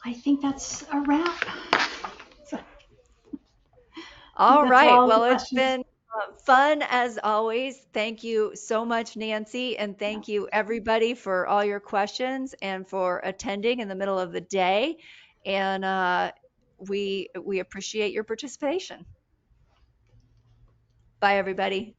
I think that's a wrap. I think All that's right. all the Well, it's questions. been fun as always. Thank you so much, Nancy. And Yeah. thank you, everybody, for all your questions and for attending in the middle of the day. And we appreciate your participation. Bye, everybody.